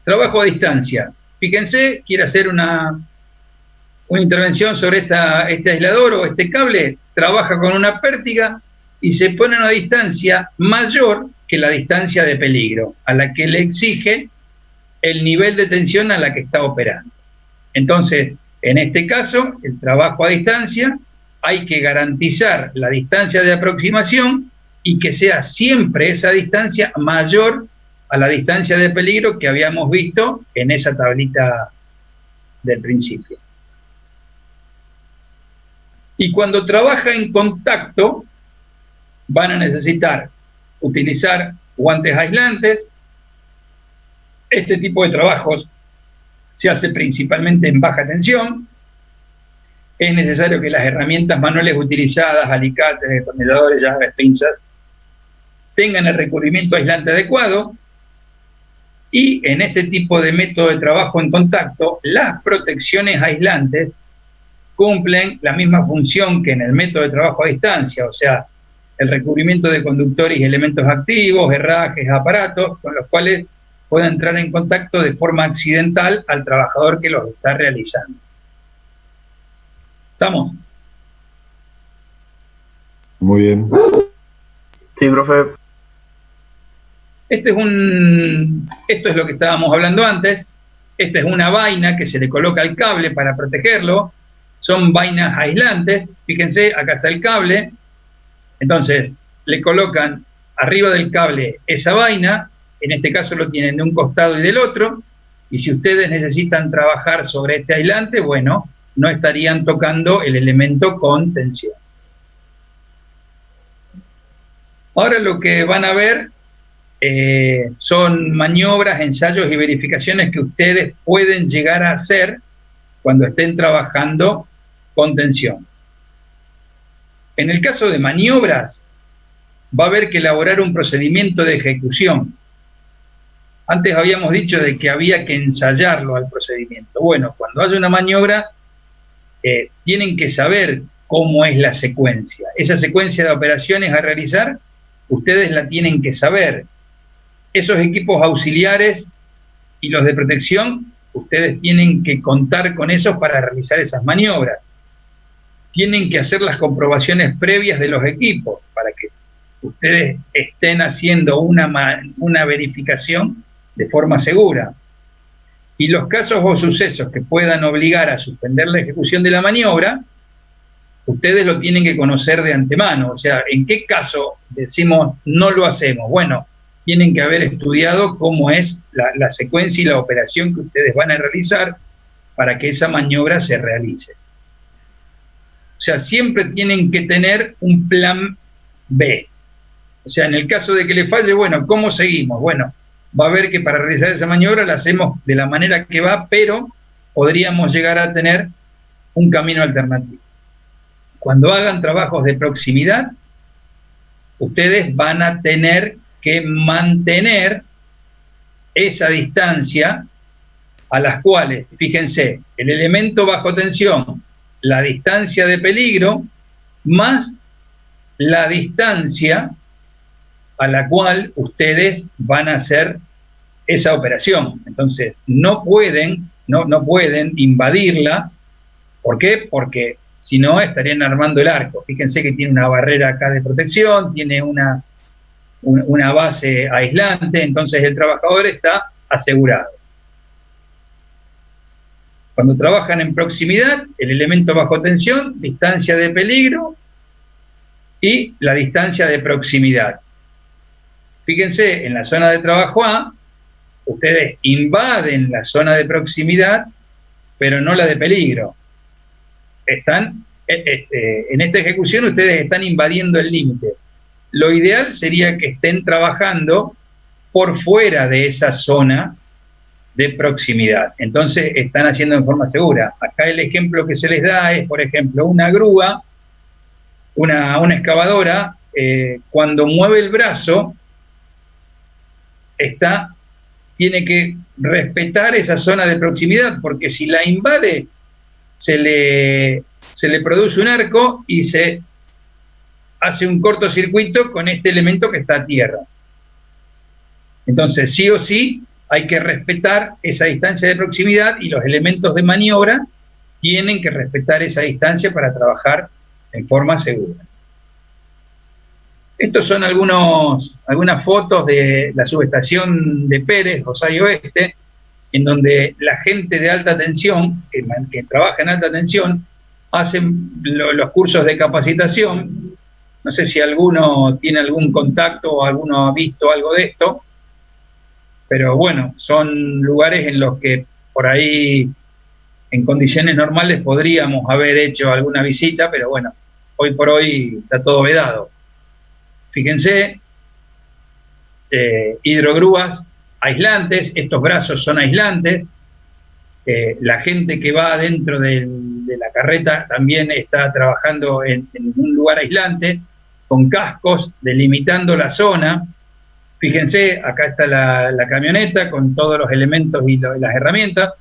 Trabajo a distancia. Fíjense, quiere hacer una intervención sobre este aislador o este cable, trabaja con una pértiga y se pone a una distancia mayor que la distancia de peligro, a la que le exige el nivel de tensión a la que está operando. Entonces, en este caso, el trabajo a distancia, hay que garantizar la distancia de aproximación y que sea siempre esa distancia mayor a la distancia de peligro que habíamos visto en esa tablita del principio. Y cuando trabaja en contacto, van a necesitar utilizar guantes aislantes. Este tipo de trabajos se hace principalmente en baja tensión. Es necesario que las herramientas manuales utilizadas, alicates, destornilladores, llaves, pinzas, tengan el recubrimiento aislante adecuado. Y en este tipo de método de trabajo en contacto, las protecciones aislantes cumplen la misma función que en el método de trabajo a distancia, o sea, el recubrimiento de conductores y elementos activos, herrajes, aparatos, con los cuales pueda entrar en contacto de forma accidental al trabajador que los está realizando. ¿Estamos? Muy bien. Sí, profe. Esto es lo que estábamos hablando antes. Esta es una vaina que se le coloca al cable para protegerlo. Son vainas aislantes. Fíjense, acá está el cable. Entonces, le colocan arriba del cable esa vaina. En este caso lo tienen de un costado y del otro. Y si ustedes necesitan trabajar sobre este aislante, bueno, no estarían tocando el elemento con tensión. Ahora lo que van a ver son maniobras, ensayos y verificaciones que ustedes pueden llegar a hacer cuando estén trabajando con tensión. En el caso de maniobras, va a haber que elaborar un procedimiento de ejecución. Antes habíamos dicho de que había que ensayarlo al procedimiento. Bueno, cuando haya una maniobra, tienen que saber cómo es la secuencia. Esa secuencia de operaciones a realizar, ustedes la tienen que saber. Esos equipos auxiliares y los de protección, ustedes tienen que contar con esos para realizar esas maniobras. Tienen que hacer las comprobaciones previas de los equipos para que ustedes estén haciendo una verificación de forma segura. Y los casos o sucesos que puedan obligar a suspender la ejecución de la maniobra, ustedes lo tienen que conocer de antemano. O sea, ¿en qué caso decimos no lo hacemos? Bueno, tienen que haber estudiado cómo es la secuencia y la operación que ustedes van a realizar para que esa maniobra se realice. O sea, siempre tienen que tener un plan B. O sea, en el caso de que le falle, bueno, ¿cómo seguimos? Bueno, va a haber que para realizar esa maniobra la hacemos de la manera que va, pero podríamos llegar a tener un camino alternativo. Cuando hagan trabajos de proximidad, ustedes van a tener que mantener esa distancia a las cuales, fíjense, el elemento bajo tensión, la distancia de peligro, más la distancia a la cual ustedes van a hacer esa operación. Entonces, no pueden invadirla. ¿Por qué? Porque si no, estarían armando el arco. Fíjense que tiene una barrera acá de protección, tiene una base aislante, entonces el trabajador está asegurado. Cuando trabajan en proximidad, el elemento bajo tensión, distancia de peligro y la distancia de proximidad. Fíjense, en la zona de trabajo A, ustedes invaden la zona de proximidad, pero no la de peligro. En esta ejecución ustedes están invadiendo el límite. Lo ideal sería que estén trabajando por fuera de esa zona de proximidad. Entonces están haciendo en forma segura. Acá el ejemplo que se les da es, por ejemplo, una grúa, una excavadora, cuando mueve el brazo, tiene que respetar esa zona de proximidad, porque si la invade, se le produce un arco y se hace un cortocircuito con este elemento que está a tierra. Entonces, sí o sí, hay que respetar esa distancia de proximidad y los elementos de maniobra tienen que respetar esa distancia para trabajar en forma segura. Estos son algunas fotos de la subestación de Pérez, Rosario Este, en donde la gente de alta tensión, que trabaja en alta tensión, hacen los cursos de capacitación. No sé si alguno tiene algún contacto o alguno ha visto algo de esto, pero bueno, son lugares en los que por ahí, en condiciones normales, podríamos haber hecho alguna visita, pero bueno, hoy por hoy está todo vedado. Fíjense, hidrogrúas aislantes, estos brazos son aislantes, La gente que va dentro de la carreta también está trabajando en un lugar aislante, con cascos, delimitando la zona. Fíjense, acá está la camioneta con todos los elementos y las herramientas.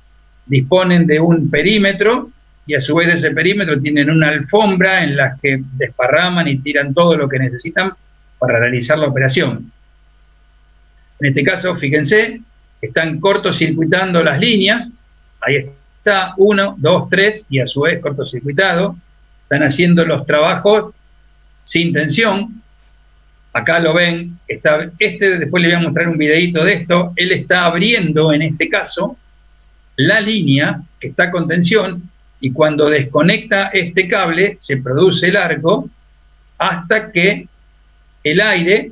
Disponen de un perímetro y a su vez de ese perímetro tienen una alfombra en la que desparraman y tiran todo lo que necesitan para realizar la operación. En este caso, fíjense, están cortocircuitando las líneas. Ahí está, 1, 2, 3, y a su vez cortocircuitado. Están haciendo los trabajos sin tensión. Acá lo ven, después les voy a mostrar un videito de esto. Él está abriendo, en este caso, la línea que está con tensión, y cuando desconecta este cable, se produce el arco hasta que el aire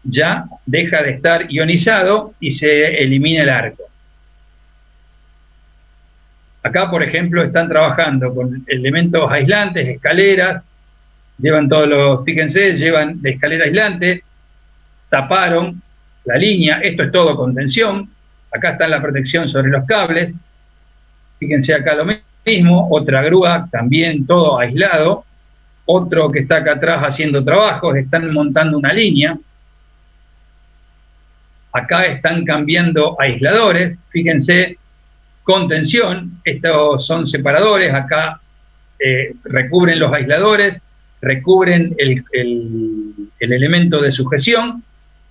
ya deja de estar ionizado y se elimina el arco. Acá, por ejemplo, están trabajando con elementos aislantes, escaleras, llevan fíjense, llevan de escalera aislante, taparon la línea, esto es todo con tensión. Acá está la protección sobre los cables. Fíjense acá lo mismo, otra grúa, también todo aislado. Otro que está acá atrás haciendo trabajos, están montando una línea. Acá están cambiando aisladores, fíjense, con tensión. Estos son separadores, acá recubren los aisladores, recubren el elemento de sujeción,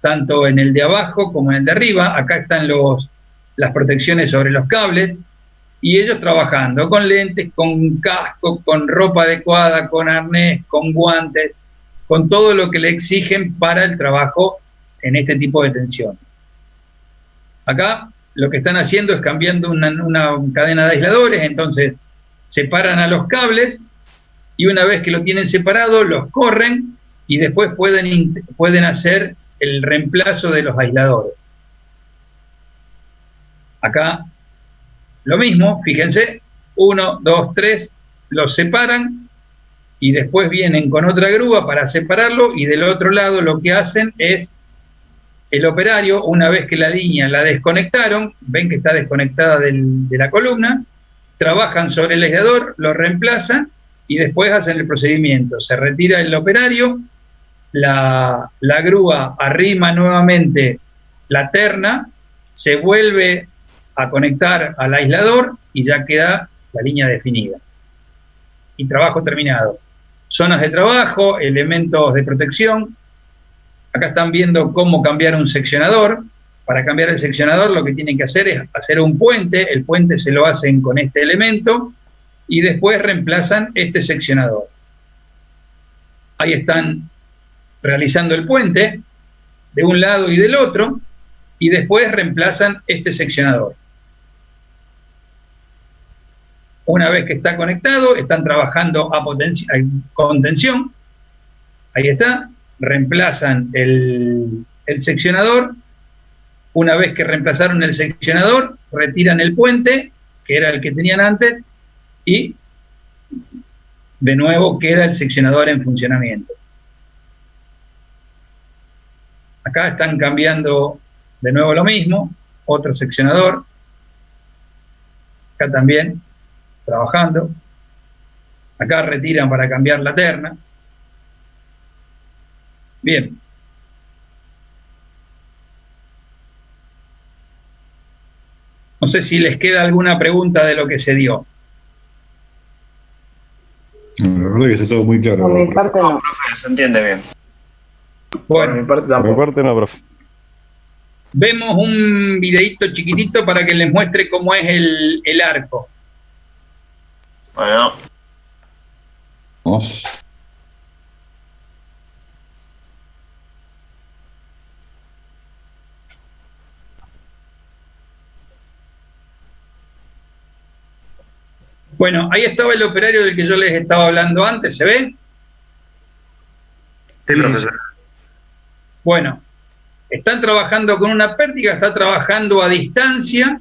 tanto en el de abajo como en el de arriba. Acá están las protecciones sobre los cables, y ellos trabajando con lentes, con casco, con ropa adecuada, con arnés, con guantes, con todo lo que le exigen para el trabajo en este tipo de tensión. Acá lo que están haciendo es cambiando una cadena de aisladores, entonces separan a los cables, y una vez que lo tienen separado, los corren, y después pueden hacer el reemplazo de los aisladores. Acá lo mismo, fíjense, 1, 2, 3, los separan, y después vienen con otra grúa para separarlo, y del otro lado lo que hacen es el operario, una vez que la línea la desconectaron, ven que está desconectada de la columna, trabajan sobre el aislador, lo reemplazan, y después hacen el procedimiento. Se retira el operario, la grúa arrima nuevamente la terna, se vuelve a conectar al aislador y ya queda la línea definida. Y trabajo terminado. Zonas de trabajo, elementos de protección. Acá están viendo cómo cambiar un seccionador. Para cambiar el seccionador lo que tienen que hacer es hacer un puente. El puente se lo hacen con este elemento y después reemplazan este seccionador. Ahí están realizando el puente de un lado y del otro, y después reemplazan este seccionador. Una vez que está conectado, están trabajando con tensión. Ahí está, reemplazan el seccionador. Una vez que reemplazaron el seccionador, retiran el puente, que era el que tenían antes, y de nuevo queda el seccionador en funcionamiento. Acá están cambiando de nuevo lo mismo, otro seccionador. Acá también, trabajando. Acá retiran para cambiar la terna. Bien. No sé si les queda alguna pregunta de lo que se dio. La verdad que está todo muy claro. Por mi parte no. Profe, se entiende bien. Bueno, Por mi parte Por mi tampoco. parte no, profe. vemos un videito chiquitito para que les muestre cómo es el arco. Bueno, Vamos. Bueno, ahí estaba el operario del que yo les estaba hablando antes, ¿se ve? Sí, profesor. Bueno, están trabajando con una pértiga, está trabajando a distancia.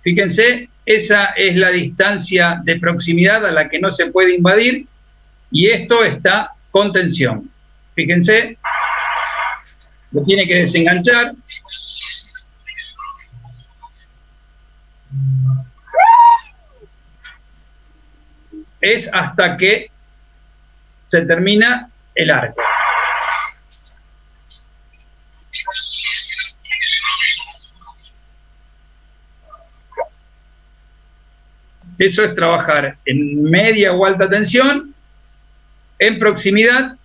Fíjense, esa es la distancia de proximidad a la que no se puede invadir, y esto está con tensión. Fíjense, lo tiene que desenganchar. es hasta que se termina el arco. Eso es trabajar en media o alta tensión, en proximidad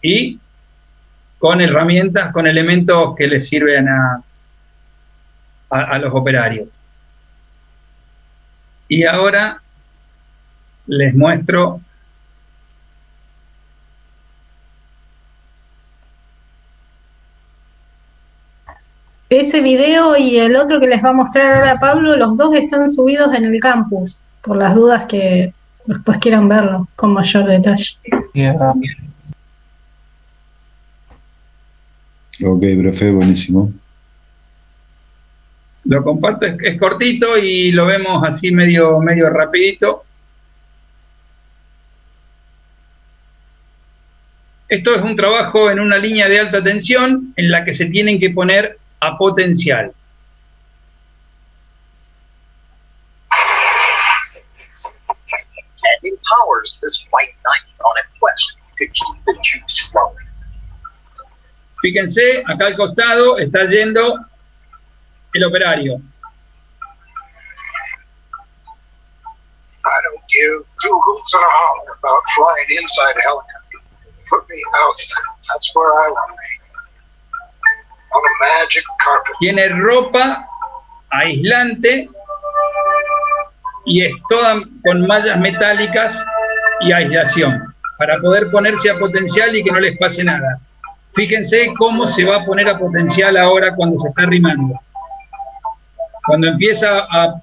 y con herramientas, con elementos que les sirven a los operarios. Y ahora les muestro ese video y el otro que les va a mostrar ahora Pablo, los dos están subidos en el campus, por las dudas que después quieran verlo con mayor detalle. Ok, profe, buenísimo. Lo comparto, es cortito y lo vemos así medio rapidito. Esto es un trabajo en una línea de alta tensión en la que se tienen que poner a potencial. And empowers this white knight on a quest to keep the juice flowing. Fíjense, acá al costado está yendo el operario. I don't give two hoots and a holler about flying inside a helicopter. Put me outside. That's where I want to be. On a magic carpet. Tiene ropa aislante y es toda con mallas metálicas y aislación para poder ponerse a potencial y que no les pase nada. Fíjense cómo se va a poner a potencial ahora cuando se está arrimando. Cuando empieza a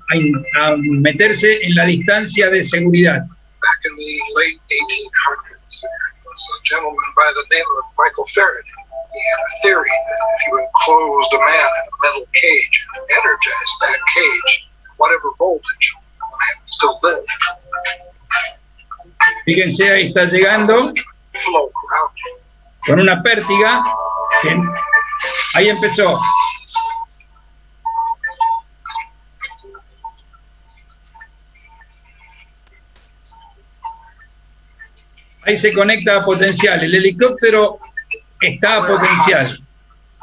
meterse en la distancia de seguridad. Back in the late 1800s, there was a gentleman by the name of Michael Faraday. He had a theory that if you enclosed a man in a metal cage and energized that cage, whatever voltage, the man would still live. Fíjense, ahí está llegando Flow around you. con una pértiga. Ahí empezó. Ahí se conecta a potencial. El helicóptero está a potencial.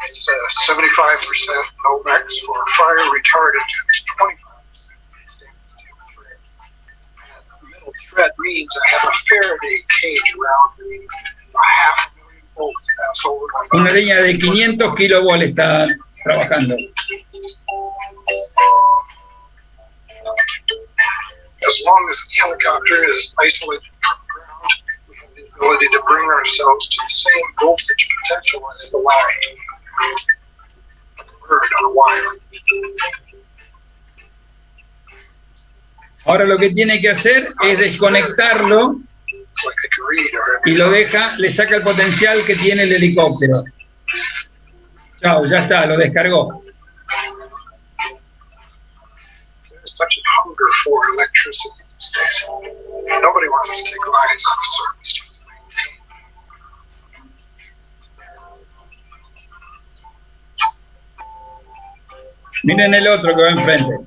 It's 75% Nomex for fire retardant, and it's 25% stainless steel thread. And the metal thread means I have a Faraday cage around me, 500,000 volts pass over my body. Una línea de 500 kilovolts está trabajando. As long as the helicopter is isolated from the ground, we have the ability to bring ourselves to the same voltage potential as the line. Bird on a wire. Ahora lo que tiene que hacer es desconectarlo y lo deja, le saca el potencial que tiene el helicóptero. Chao, ya está, lo descargó. There's such a hunger for electricity these days. Nobody wants to take lines out of service just to maintain. Miren el otro que va enfrente.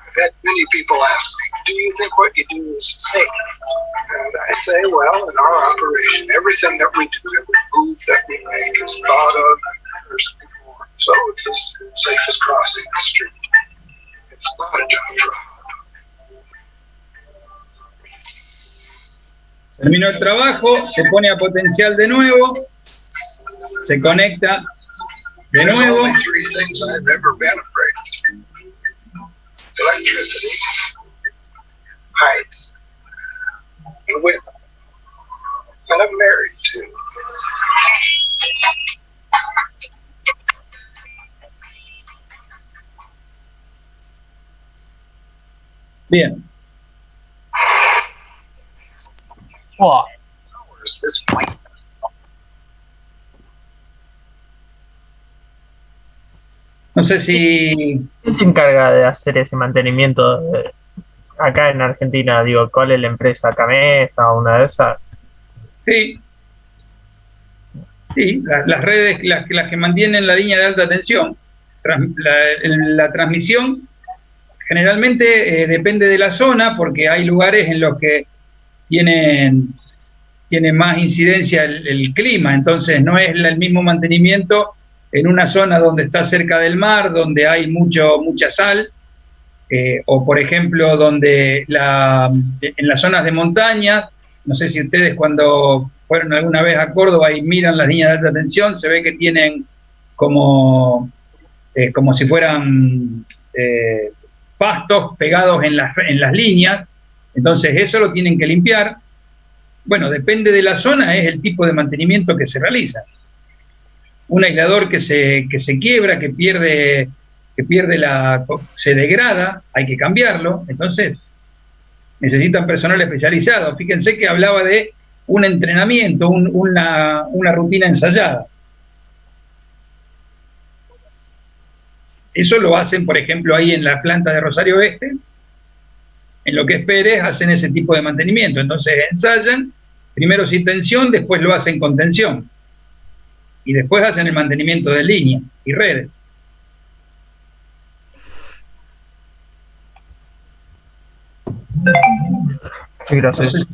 I've had many people ask me, do you think what you do is safe? And I say, well, in our operation, everything that we do, every move that we make is thought of and rehearsed before. So it's as safe as crossing the street. It's not a jump for a hot dog. Terminó el trabajo, se pone a potencial de nuevo, se conecta de There's nuevo. only three things I've ever been afraid of. Electricity, heights, and women. And I'm married too. Bien. Powers this white No sé si ¿Quién se encarga de hacer ese mantenimiento acá en Argentina? Digo, ¿cuál es la empresa? ¿Camesa o una de esas? sí. Sí, las redes, las que mantienen la línea de alta tensión, la transmisión generalmente depende de la zona, porque hay lugares en los que tiene más incidencia el clima, entonces no es el mismo mantenimiento en una zona donde está cerca del mar, donde hay mucha sal, o por ejemplo donde en las zonas de montaña, no sé si ustedes cuando fueron alguna vez a Córdoba y miran las líneas de alta tensión, se ve que tienen como si fueran pastos pegados en las líneas, entonces eso lo tienen que limpiar. Bueno, depende de la zona, es el tipo de mantenimiento que se realiza. Un aislador que se quiebra, que pierde se degrada, hay que cambiarlo, entonces necesitan personal especializado. Fíjense que hablaba de un entrenamiento, una rutina ensayada. Eso lo hacen, por ejemplo, ahí en la planta de Rosario Oeste, en lo que es Pérez, hacen ese tipo de mantenimiento. Entonces ensayan, primero sin tensión, después lo hacen con tensión. Y después hacen el mantenimiento de líneas y redes. Gracias.